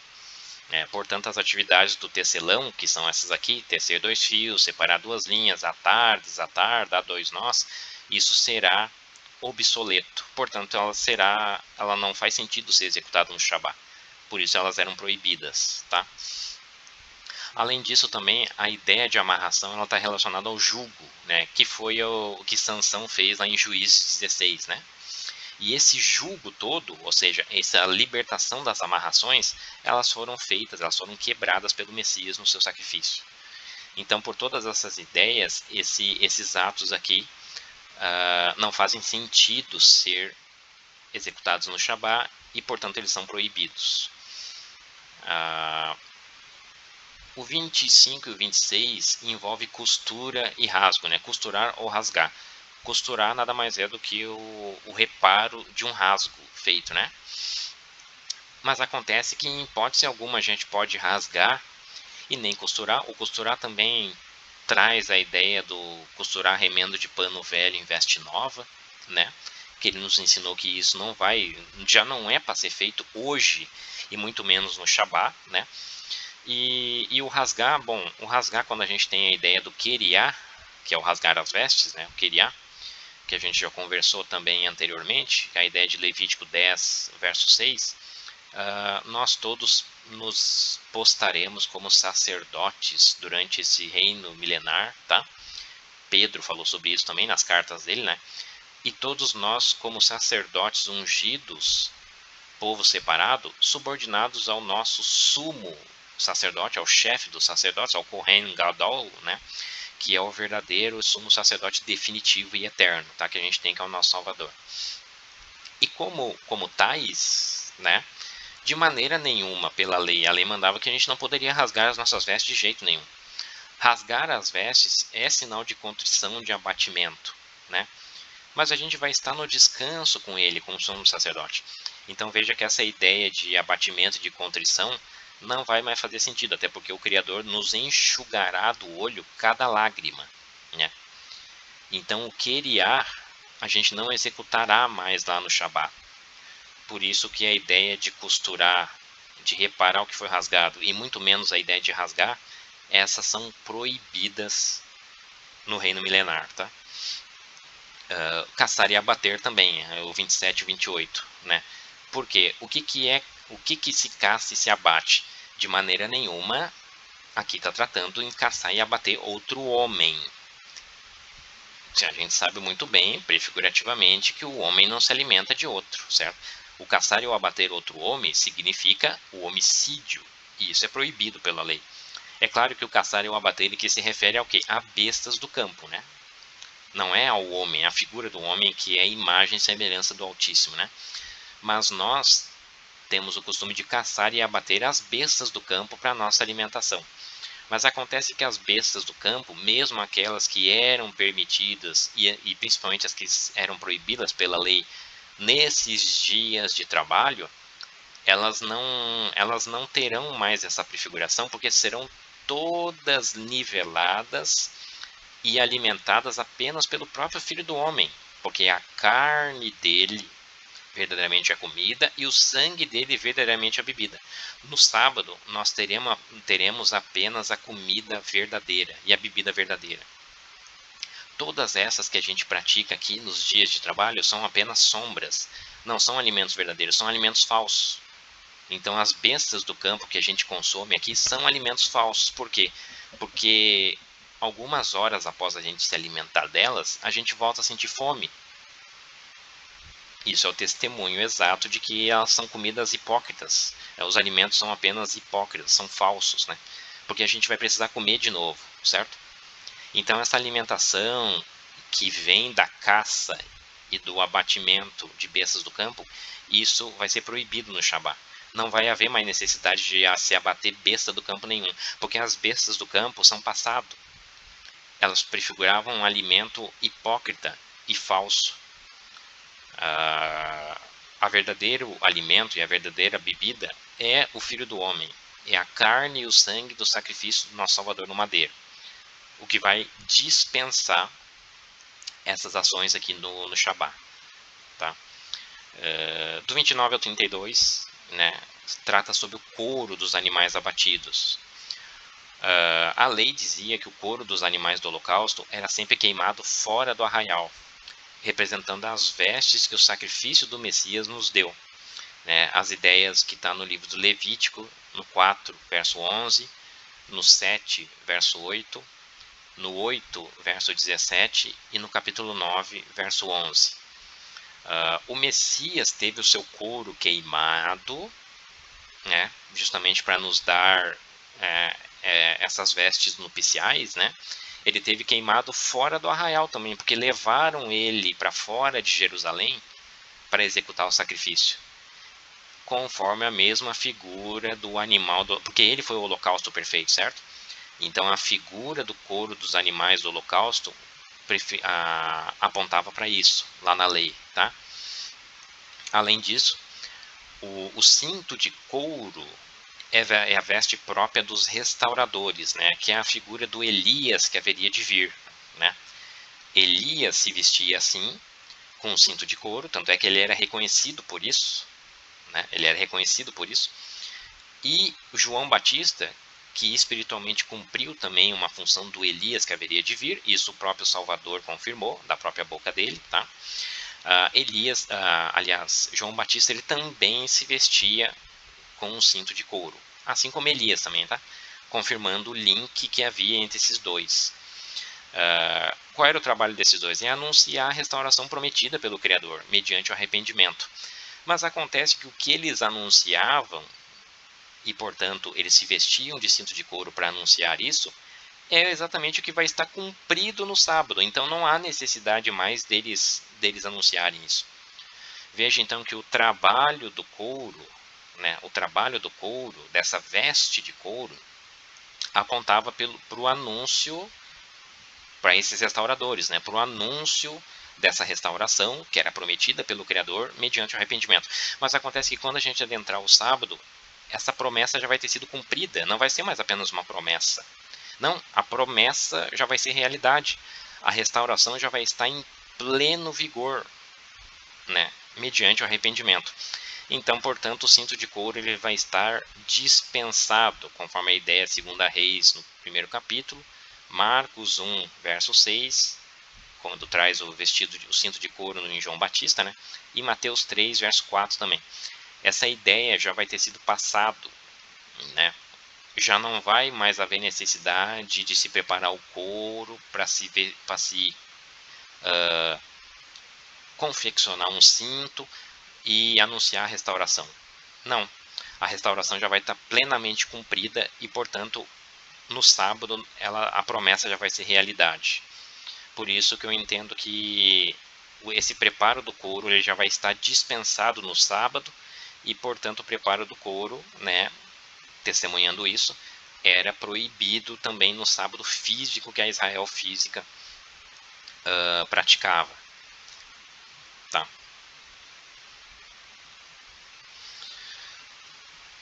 Portanto, as atividades do tecelão, que são essas aqui, tecer 2 fios, separar 2 linhas, atar, desatar, dar 2 nós, isso será obsoleto. Portanto, ela não faz sentido ser executada no Shabá. Por isso elas eram proibidas, tá? Além disso, também a ideia de amarração está relacionada ao jugo, né? Que foi o que Sansão fez lá em Juízes 16, né? E esse jugo todo, ou seja, essa libertação das amarrações, elas foram feitas, elas foram quebradas pelo Messias no seu sacrifício. Então, por todas essas ideias, esses atos aqui não fazem sentido ser executados no Shabá e, portanto, eles são proibidos. O 25 e o 26 envolve costura e rasgo, né? Costurar ou rasgar. Costurar nada mais é do que o reparo de um rasgo feito, né? Mas acontece que em hipótese alguma a gente pode rasgar e nem costurar. O costurar também traz a ideia do costurar remendo de pano velho em veste nova, né? Que ele nos ensinou que isso já não é para ser feito hoje e muito menos no Shabá, né? E o rasgar, bom, o rasgar quando a gente tem a ideia do queriá, que é o rasgar as vestes, né? O queriá, que a gente já conversou também anteriormente, que é a ideia de Levítico 10, verso 6, nós todos nos postaremos como sacerdotes durante esse reino milenar, tá? Pedro falou sobre isso também nas cartas dele, né? E todos nós, como sacerdotes ungidos, povo separado, subordinados ao nosso sumo sacerdote, ao chefe dos sacerdotes, ao Kohen Gadol, né? Que é o verdadeiro sumo sacerdote definitivo e eterno, tá? Que a gente tem, que é o nosso Salvador. E como tais, né? De maneira nenhuma, pela lei, a lei mandava que a gente não poderia rasgar as nossas vestes de jeito nenhum. Rasgar as vestes é sinal de contrição, de abatimento, né? Mas a gente vai estar no descanso com ele, como sumo sacerdote. Então veja que essa ideia de abatimento e de contrição não vai mais fazer sentido, até porque o Criador nos enxugará do olho cada lágrima, né? Então o queriar a gente não executará mais lá no Shabat. Por isso que a ideia de costurar, de reparar o que foi rasgado, e muito menos a ideia de rasgar, essas são proibidas no reino milenar, tá? Caçar e abater também, o 27 e o 28, né? Porque o que se caça e se abate? De maneira nenhuma, aqui está tratando em caçar e abater outro homem. A gente sabe muito bem, prefigurativamente, que o homem não se alimenta de outro, certo? O caçar ou abater outro homem significa o homicídio, e isso é proibido pela lei. É claro que o caçar ou abater que se refere ao quê? A bestas do campo, né? Não é ao homem, a figura do homem que é imagem e semelhança do Altíssimo, né? Mas nós temos o costume de caçar e abater as bestas do campo para nossa alimentação. Mas acontece que as bestas do campo, mesmo aquelas que eram permitidas e principalmente as que eram proibidas pela lei nesses dias de trabalho, elas não terão mais essa prefiguração, porque serão todas niveladas e alimentadas apenas pelo próprio Filho do Homem, porque a carne dele verdadeiramente a comida e o sangue dele verdadeiramente a bebida. No sábado nós teremos apenas a comida verdadeira e a bebida verdadeira. Todas essas que a gente pratica aqui nos dias de trabalho são apenas sombras, não são alimentos verdadeiros, são alimentos falsos. Então as bestas do campo que a gente consome aqui são alimentos falsos. Por quê? Porque algumas horas após a gente se alimentar delas, a gente volta a sentir fome. Isso é o testemunho exato de que elas são comidas hipócritas. Os alimentos são apenas hipócritas, são falsos, né? Porque a gente vai precisar comer de novo, certo? Então essa alimentação que vem da caça e do abatimento de bestas do campo, isso vai ser proibido no Shabat. Não vai haver mais necessidade de se abater besta do campo nenhum, porque as bestas do campo são passado. Elas prefiguravam um alimento hipócrita e falso. A verdadeiro alimento e a verdadeira bebida é o Filho do Homem, é a carne e o sangue do sacrifício do nosso Salvador no madeiro, o que vai dispensar essas ações aqui no Shabat, tá? Do 29 ao 32, né, trata sobre o couro dos animais abatidos. A lei dizia que o couro dos animais do holocausto era sempre queimado fora do arraial, representando as vestes que o sacrifício do Messias nos deu. Né, as ideias que está no livro do Levítico, no 4, verso 11, no 7, verso 8, no 8, verso 17 e no capítulo 9, verso 11. O Messias teve o seu couro queimado, né, justamente para nos dar essas vestes nupciais, né? Ele teve queimado fora do arraial também, porque levaram ele para fora de Jerusalém para executar o sacrifício, conforme a mesma figura do animal, porque ele foi o holocausto perfeito, certo? Então a figura do couro dos animais do holocausto apontava para isso, lá na lei, tá? Além disso, o cinto de couro é a veste própria dos restauradores, né? Que é a figura do Elias que haveria de vir, né? Elias se vestia assim, com um cinto de couro, tanto é que ele era reconhecido por isso, né? Ele era reconhecido por isso. E João Batista, que espiritualmente cumpriu também uma função do Elias que haveria de vir, isso o próprio Salvador confirmou, da própria boca dele, tá? João Batista, ele também se vestia com um cinto de couro, assim como Elias também, tá? Confirmando o link que havia entre esses dois. Qual era o trabalho desses dois? É anunciar a restauração prometida pelo Criador, mediante o arrependimento. Mas acontece que o que eles anunciavam, e portanto eles se vestiam de cinto de couro para anunciar isso, é exatamente o que vai estar cumprido no sábado. Então não há necessidade mais deles anunciarem isso. Veja então que o trabalho do couro, né, o trabalho do couro, dessa veste de couro, apontava para o anúncio, para esses restauradores, né, para o anúncio dessa restauração que era prometida pelo Criador mediante o arrependimento. Mas acontece que quando a gente adentrar o sábado, essa promessa já vai ter sido cumprida, não vai ser mais apenas uma promessa. Não, a promessa já vai ser realidade. A restauração já vai estar em pleno vigor, né, mediante o arrependimento. Então, portanto, o cinto de couro ele vai estar dispensado, conforme a ideia segunda Reis no primeiro capítulo, Marcos 1, verso 6, quando traz o cinto de couro em João Batista, né? E Mateus 3, verso 4 também. Essa ideia já vai ter sido passado, né? Já não vai mais haver necessidade de se preparar o couro para se confeccionar um cinto e anunciar a restauração. Não, a restauração já vai estar plenamente cumprida e, portanto, no sábado a promessa já vai ser realidade. Por isso que eu entendo que esse preparo do couro ele já vai estar dispensado no sábado e, portanto, o preparo do couro, né, testemunhando isso, era proibido também no sábado físico que a Israel física praticava. Tá?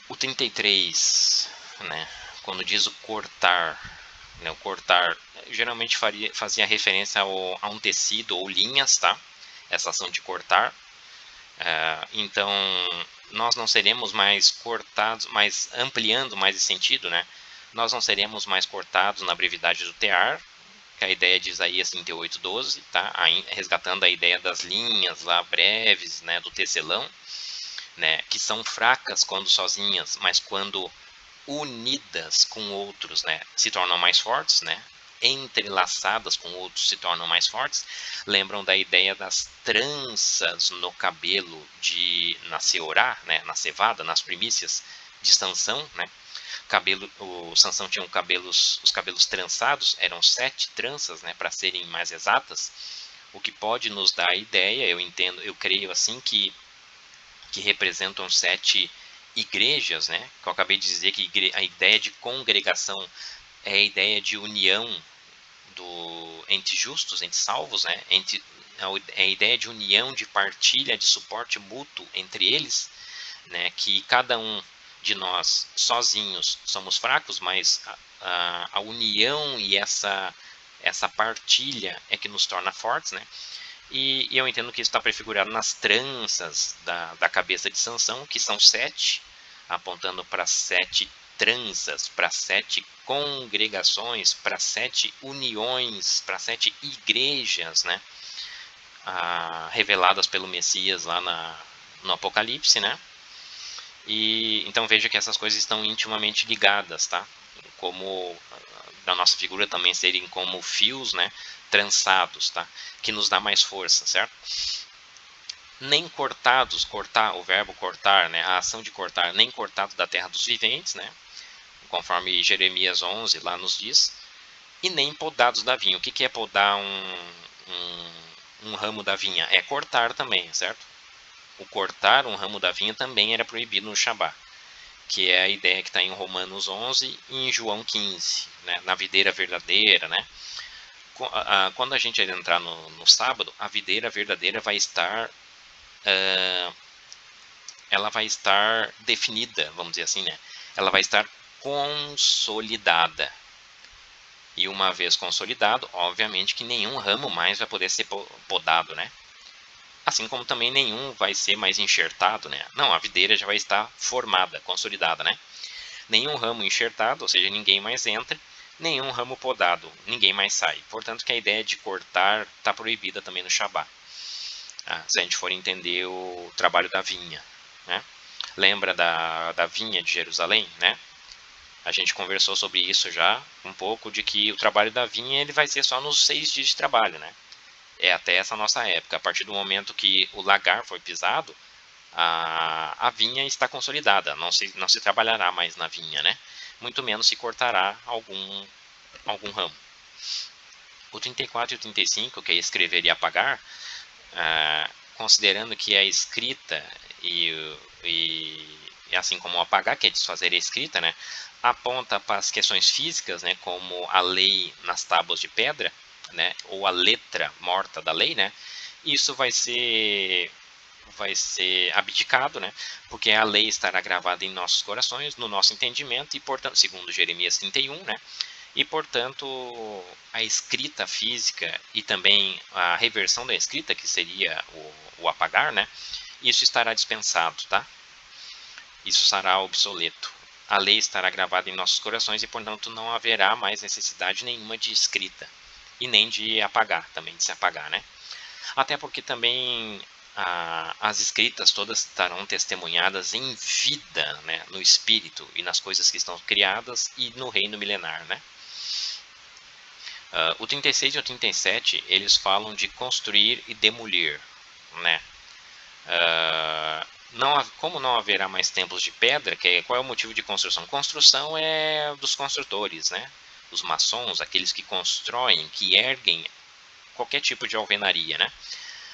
O 33, né, quando diz o cortar, né, o cortar geralmente fazia referência a um tecido ou linhas, tá? Essa ação de cortar. Então, nós não seremos mais cortados, mas ampliando mais esse sentido, né? Nós não seremos mais cortados na brevidade do tear, que é a ideia de Isaías 38:12, tá? Resgatando a ideia das linhas lá breves, né, do tecelão, né, que são fracas quando sozinhas, mas quando unidas com outros, né, se tornam mais fortes, né? Entrelaçadas com outros se tornam mais fortes. Lembram da ideia das tranças no cabelo na Seorá, né, na cevada, nas primícias de Sansão, né? O Sansão tinha os cabelos trançados, eram 7 tranças, né, para serem mais exatas, o que pode nos dar a ideia, eu creio assim que representam 7 igrejas, né? Que eu acabei de dizer que a ideia de congregação é a ideia de união entre justos, entre salvos, né? É a ideia de união, de partilha, de suporte mútuo entre eles, né? Que cada um de nós sozinhos somos fracos, mas a união e essa partilha é que nos torna fortes, né? E eu entendo que isso está prefigurado nas tranças da cabeça de Sansão, que são 7, apontando para 7 tranças, para 7 congregações, para 7 uniões, para 7 igrejas, né? Reveladas pelo Messias lá no Apocalipse, né? E então veja que essas coisas estão intimamente ligadas, tá? Como da nossa figura também serem como fios, né, trançados, tá? Que nos dá mais força, certo? nem cortados, cortar, o verbo cortar, né, a ação de cortar, nem cortado da terra dos viventes, né, conforme Jeremias 11 lá nos diz, e nem podados da vinha. O que é podar um ramo da vinha? É cortar também, certo? O cortar um ramo da vinha também era proibido no Shabá, que é a ideia que está em Romanos 11 e em João 15, né, na videira verdadeira, né? Quando a gente entrar no sábado, a videira verdadeira vai estar ela vai estar definida, vamos dizer assim, né? Ela vai estar consolidada. E uma vez consolidado, obviamente que nenhum ramo mais vai poder ser podado, né? Assim como também nenhum vai ser mais enxertado, né? Não, a videira já vai estar formada, consolidada, né? Nenhum ramo enxertado, ou seja, ninguém mais entra, nenhum ramo podado, ninguém mais sai. Portanto, que a ideia de cortar está proibida também no Shabá. Se a gente for entender o trabalho da vinha, né? Lembra da vinha de Jerusalém, né? A gente conversou sobre isso já um pouco, de que o trabalho da vinha ele vai ser só nos 6 dias de trabalho, né? É até essa nossa época. A partir do momento que o lagar foi pisado, a vinha está consolidada. Não se trabalhará mais na vinha, né? Muito menos se cortará algum ramo. O 34 e o 35, que é escrever e apagar, considerando que a escrita e assim como o apagar, que é desfazer a escrita, né, aponta para as questões físicas, né, como a lei nas tábuas de pedra, né, ou a letra morta da lei, né, isso vai ser abdicado, né, porque a lei estará gravada em nossos corações, no nosso entendimento e, portanto, segundo Jeremias 31, né, e, portanto, a escrita física e também a reversão da escrita, que seria o apagar, né, isso estará dispensado, tá? Isso será obsoleto. A lei estará gravada em nossos corações e, portanto, não haverá mais necessidade nenhuma de escrita e nem de apagar, também de se apagar, né? Até porque também as escritas todas estarão testemunhadas em vida, né, no espírito e nas coisas que estão criadas e no reino milenar, né? O 36 e o 37 eles falam de construir e demolir, né? Como não haverá mais templos de pedra, qual é o motivo de construção? Construção é dos construtores, né? Os maçons, aqueles que constroem, que erguem qualquer tipo de alvenaria, né?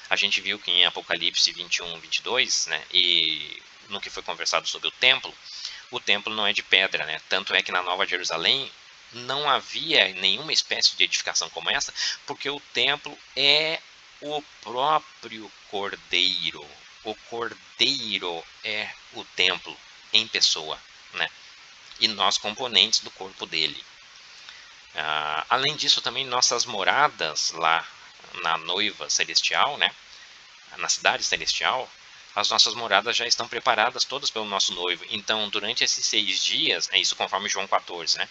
A gente viu que em Apocalipse 21, 22, né? E no que foi conversado sobre o templo não é de pedra, né? Tanto é que na Nova Jerusalém não havia nenhuma espécie de edificação como essa, porque o templo é o próprio Cordeiro. O Cordeiro é o templo em pessoa, né? E nós componentes do corpo dele. Além disso, também nossas moradas lá na noiva celestial, né? Na cidade celestial, as nossas moradas já estão preparadas todas pelo nosso noivo. Então, durante esses 6 dias, é isso conforme João 14, né?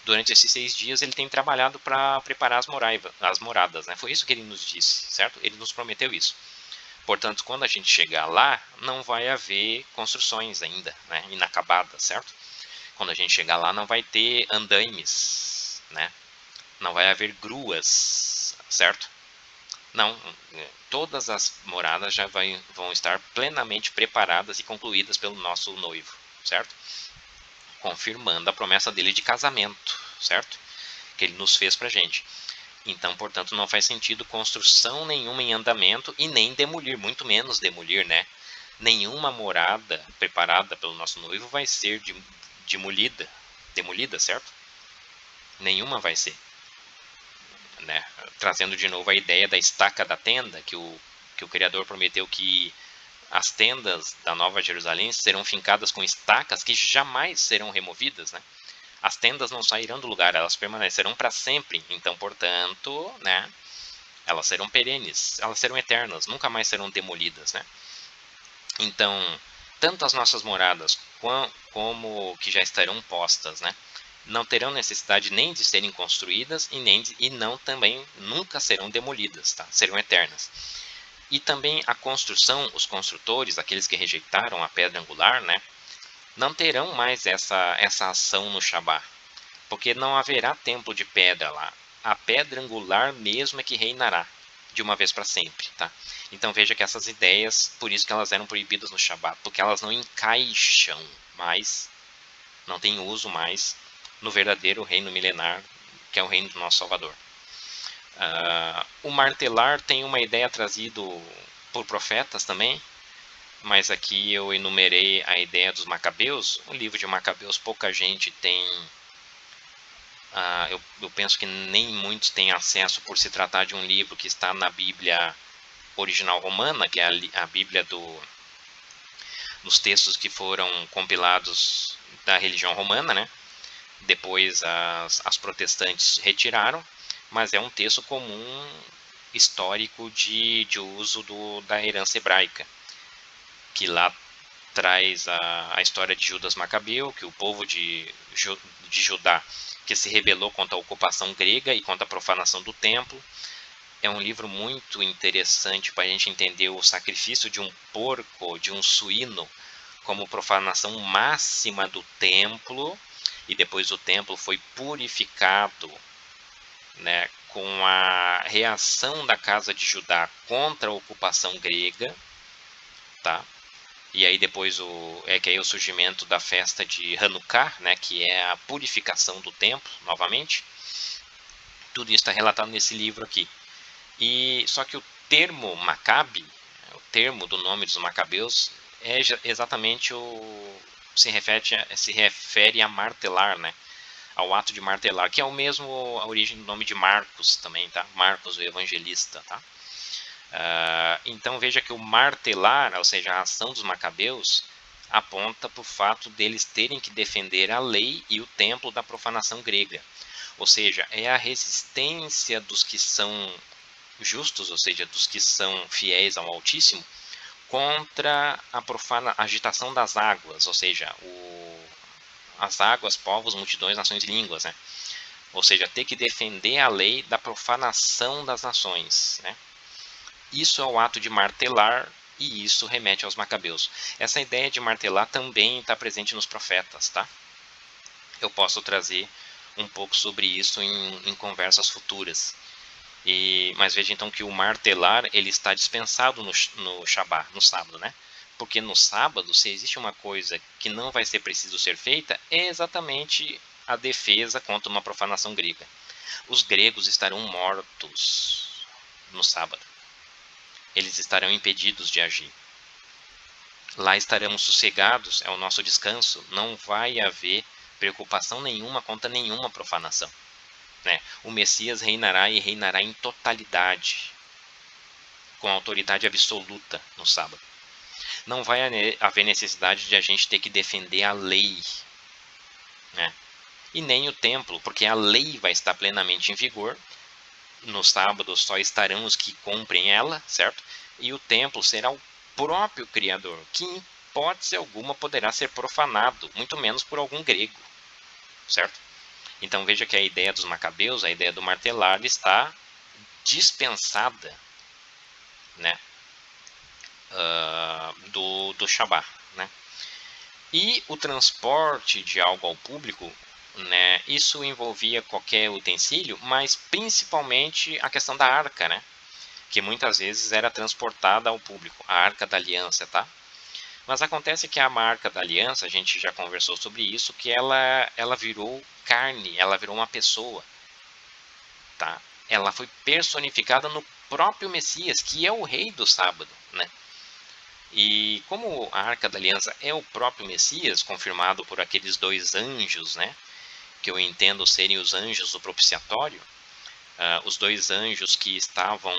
Durante esses 6 dias ele tem trabalhado para preparar as moradas, né? Foi isso que ele nos disse, certo? Ele nos prometeu isso. Portanto, quando a gente chegar lá, não vai haver construções ainda, né? Inacabadas, certo? Quando a gente chegar lá, não vai ter andaimes, né? Não vai haver gruas, certo? Não, todas as moradas já vão estar plenamente preparadas e concluídas pelo nosso noivo, certo? Confirmando a promessa dele de casamento, certo? Que ele nos fez pra gente. Então, portanto, não faz sentido construção nenhuma em andamento e nem demolir, muito menos demolir, né? Nenhuma morada preparada pelo nosso noivo vai ser demolida, certo? Nenhuma vai ser. Né? Trazendo de novo a ideia da estaca da tenda, que o Criador prometeu que as tendas da Nova Jerusalém serão fincadas com estacas que jamais serão removidas, né? As tendas não sairão do lugar, elas permanecerão para sempre. Então, portanto, né, elas serão perenes, elas serão eternas, nunca mais serão demolidas, né? Então, tanto as nossas moradas como que já estarão postas, né, não terão necessidade nem de serem construídas e não também nunca serão demolidas, tá? Serão eternas. E também a construção, os construtores, aqueles que rejeitaram a pedra angular, né, não terão mais essa ação no Shabá, porque não haverá templo de pedra lá. A pedra angular mesmo é que reinará. de uma vez para sempre, tá? Então veja que essas ideias, por isso que elas eram proibidas no Shabat, porque elas não encaixam mais, não têm uso mais no verdadeiro reino milenar, que é o reino do nosso Salvador. O martelar tem uma ideia trazida por profetas também, mas aqui eu enumerei a ideia dos Macabeus. O livro de Macabeus pouca gente tem, eu penso que nem muitos têm acesso por se tratar de um livro que está na Bíblia original romana, que é a Bíblia dos textos que foram compilados da religião romana, né? Depois as protestantes retiraram, mas é um texto comum histórico de uso da herança hebraica, que lá traz a história de Judas Macabeu, que o povo de Judá, que se rebelou contra a ocupação grega e contra a profanação do templo. É um livro muito interessante para a gente entender o sacrifício de um porco, de um suíno, como profanação máxima do templo, e depois o templo foi purificado, né, com a reação da casa de Judá contra a ocupação grega, tá? E aí depois que aí o surgimento da festa de Hanukkah, né, que é a purificação do templo, novamente. Tudo isso está relatado nesse livro aqui. E só que o termo Macabe, o termo do nome dos Macabeus, é exatamente se refere a martelar, né? Ao ato de martelar, que é o mesmo a origem do nome de Marcos também, tá? Marcos, o evangelista, tá? Então veja que o martelar, ou seja, a ação dos Macabeus, aponta para o fato deles terem que defender a lei e o templo da profanação grega. Ou seja, é a resistência dos que são justos, ou seja, dos que são fiéis ao Altíssimo, contra a agitação das águas, ou seja, as águas, povos, multidões, nações e línguas, né? Ou seja, ter que defender a lei da profanação das nações, né? Isso é o ato de martelar, e isso remete aos Macabeus. Essa ideia de martelar também está presente nos profetas, tá? Eu posso trazer um pouco sobre isso em conversas futuras. Mas veja então que o martelar ele está dispensado no Shabá, no sábado, né? Porque no sábado, se existe uma coisa que não vai ser preciso ser feita, é exatamente a defesa contra uma profanação grega. Os gregos estarão mortos no sábado. Eles estarão impedidos de agir. Lá estaremos sossegados, é o nosso descanso, não vai haver preocupação nenhuma contra nenhuma profanação. Né? O Messias reinará e reinará em totalidade, com autoridade absoluta no sábado. Não vai haver necessidade de a gente ter que defender a lei, né? E nem o templo, porque a lei vai estar plenamente em vigor. No sábado só estarão os que cumprem ela, certo? E o templo será o próprio Criador, que em hipótese alguma poderá ser profanado, muito menos por algum grego, certo? Então veja que a ideia dos Macabeus, a ideia do martelar, está dispensada, né, do Shabá, né? E o transporte de algo ao público, né, isso envolvia qualquer utensílio, mas principalmente a questão da arca, né, que muitas vezes era transportada ao público, a Arca da Aliança, tá? Mas acontece que a Arca da Aliança, a gente já conversou sobre isso, que ela virou carne, ela virou uma pessoa, tá? Ela foi personificada no próprio Messias, que é o rei do sábado, né? E como a Arca da Aliança é o próprio Messias, confirmado por aqueles dois anjos, né? Que eu entendo serem os anjos do propiciatório, os dois anjos que estavam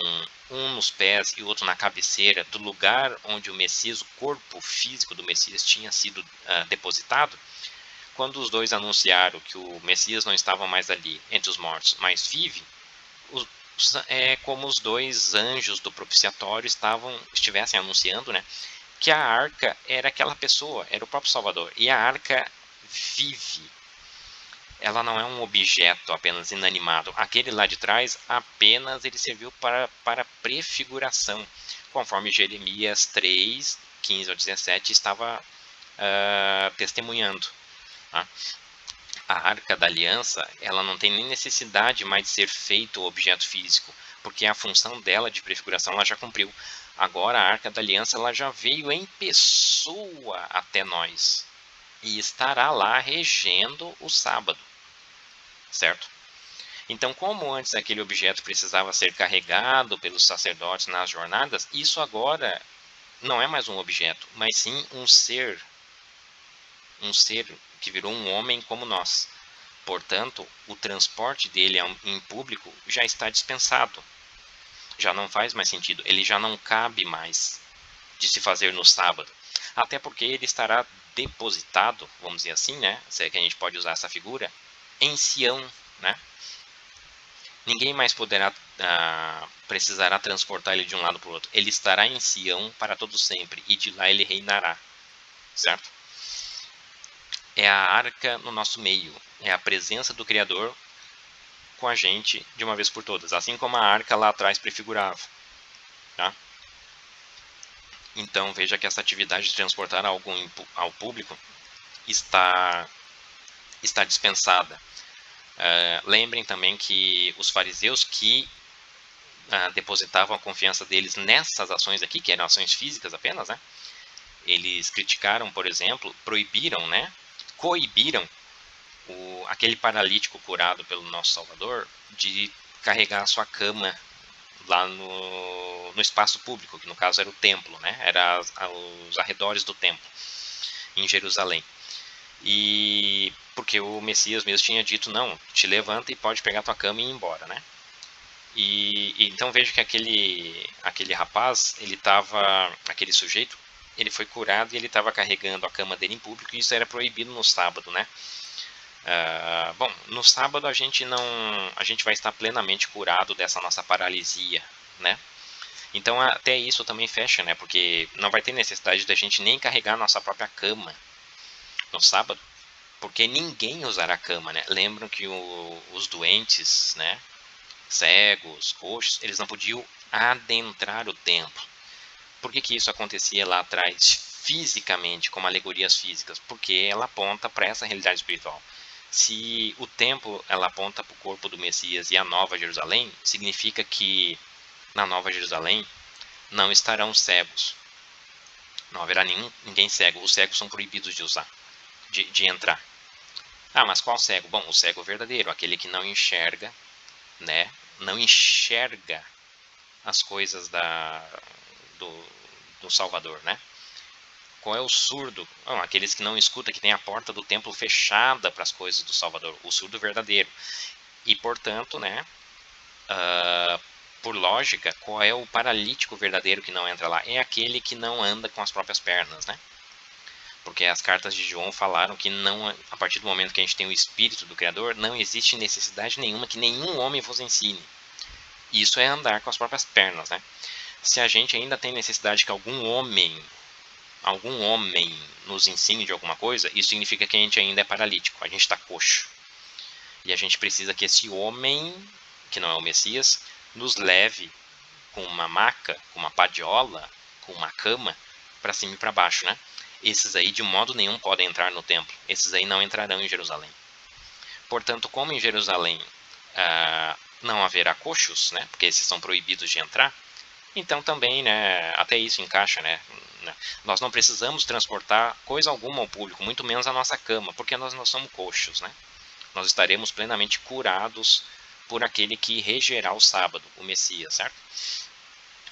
um nos pés e o outro na cabeceira do lugar onde o Messias, o corpo físico do Messias tinha sido depositado, quando os dois anunciaram que o Messias não estava mais ali entre os mortos, mas vive, é como os dois anjos do propiciatório estivessem anunciando, né, que a arca era aquela pessoa, era o próprio Salvador, e a arca vive. Ela não é um objeto apenas inanimado. Aquele lá de trás, apenas ele serviu para prefiguração, conforme Jeremias 3, 15 ao 17 estava testemunhando. Tá? A Arca da Aliança, ela não tem nem necessidade mais de ser feito objeto físico, porque a função dela de prefiguração ela já cumpriu. Agora a Arca da Aliança ela já veio em pessoa até nós e estará lá regendo o sábado, certo? Então, como antes aquele objeto precisava ser carregado pelos sacerdotes nas jornadas, isso agora não é mais um objeto, mas sim um ser que virou um homem como nós. Portanto, o transporte dele em público já está dispensado. Já não faz mais sentido, ele já não cabe mais de se fazer no sábado. Até porque ele estará depositado, vamos dizer assim, né? Se é que a gente pode usar essa figura, em Sião, né? Ninguém mais precisará transportar ele de um lado para o outro. Ele estará em Sião para todo sempre e de lá ele reinará, certo? É a arca no nosso meio, é a presença do Criador com a gente de uma vez por todas, assim como a arca lá atrás prefigurava, tá? Então veja que essa atividade de transportar algo ao público está dispensada. Lembrem também que os fariseus que depositavam a confiança deles nessas ações aqui, que eram ações físicas apenas, né? Eles criticaram, por exemplo, proibiram, né? Coibiram aquele paralítico curado pelo nosso Salvador de carregar a sua cama lá no espaço público, que no caso era o templo, né? Era os arredores do templo, em Jerusalém. E porque o Messias mesmo tinha dito, não, te levanta e pode pegar tua cama e ir embora, né? E então veja que aquele rapaz, aquele sujeito, ele foi curado e ele estava carregando a cama dele em público e isso era proibido no sábado, né? Bom, no sábado a gente vai estar plenamente curado dessa nossa paralisia, né? Então até isso também fecha, né? Porque não vai ter necessidade da gente nem carregar a nossa própria cama no sábado, porque ninguém usará a cama, né? Lembram que os doentes, né? Cegos, coxos, eles não podiam adentrar o templo. Por que isso acontecia lá atrás fisicamente, como alegorias físicas? Porque ela aponta para essa realidade espiritual. Se o templo ela aponta para o corpo do Messias e a Nova Jerusalém, significa que na Nova Jerusalém não estarão cegos. Não haverá ninguém cego. Os cegos são proibidos de usar, de entrar. Ah, mas qual cego? Bom, o cego verdadeiro, aquele que não enxerga, né? Não enxerga as coisas do, do Salvador, né? Qual é o surdo? Aqueles que não escutam, que tem a porta do templo fechada para as coisas do Salvador, o surdo verdadeiro. E, portanto, né, por lógica, qual é o paralítico verdadeiro que não entra lá? É aquele que não anda com as próprias pernas, né? Porque as cartas de João falaram que não, a partir do momento que a gente tem o Espírito do Criador, não existe necessidade nenhuma que nenhum homem vos ensine. Isso é andar com as próprias pernas, né? Se a gente ainda tem necessidade que algum homem nos ensine de alguma coisa, isso significa que a gente ainda é paralítico, a gente está coxo. E a gente precisa que esse homem, que não é o Messias, nos leve com uma maca, com uma padiola, com uma cama, para cima e para baixo, né? Esses aí de modo nenhum podem entrar no templo. Esses aí não entrarão em Jerusalém. Portanto, como em Jerusalém não haverá coxos, né? Porque esses são proibidos de entrar, então também, né, até isso encaixa, né? Nós não precisamos transportar coisa alguma ao público, muito menos a nossa cama, porque nós não somos coxos, né? Nós estaremos plenamente curados por aquele que regerá o sábado, o Messias, certo?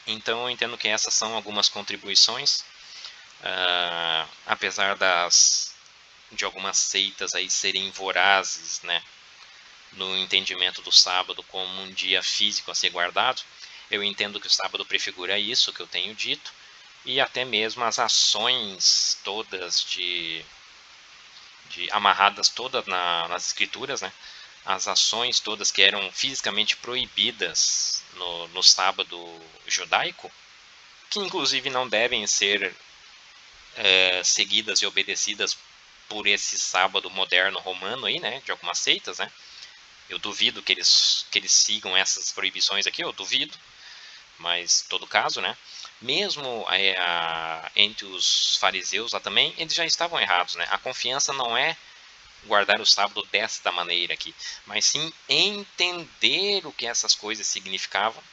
Então eu entendo que essas são algumas contribuições, apesar de algumas seitas aí serem vorazes, né, no entendimento do sábado como um dia físico a ser guardado. Eu entendo que o sábado prefigura isso que eu tenho dito, e até mesmo as ações todas amarradas todas nas escrituras, né? As ações todas que eram fisicamente proibidas no sábado judaico, que inclusive não devem ser seguidas e obedecidas por esse sábado moderno romano aí, né? De algumas seitas, né? Eu duvido que eles sigam essas proibições aqui, eu duvido. Mas, todo caso, né? Mesmo entre os fariseus lá também, eles já estavam errados, né? A confiança não é guardar o sábado desta maneira aqui, mas sim entender o que essas coisas significavam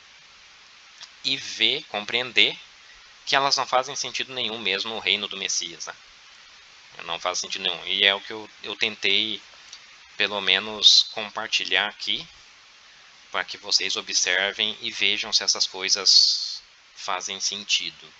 e ver, compreender que elas não fazem sentido nenhum mesmo no reino do Messias, né? Não faz sentido nenhum. E é o que eu tentei, pelo menos, compartilhar aqui, para que vocês observem e vejam se essas coisas fazem sentido.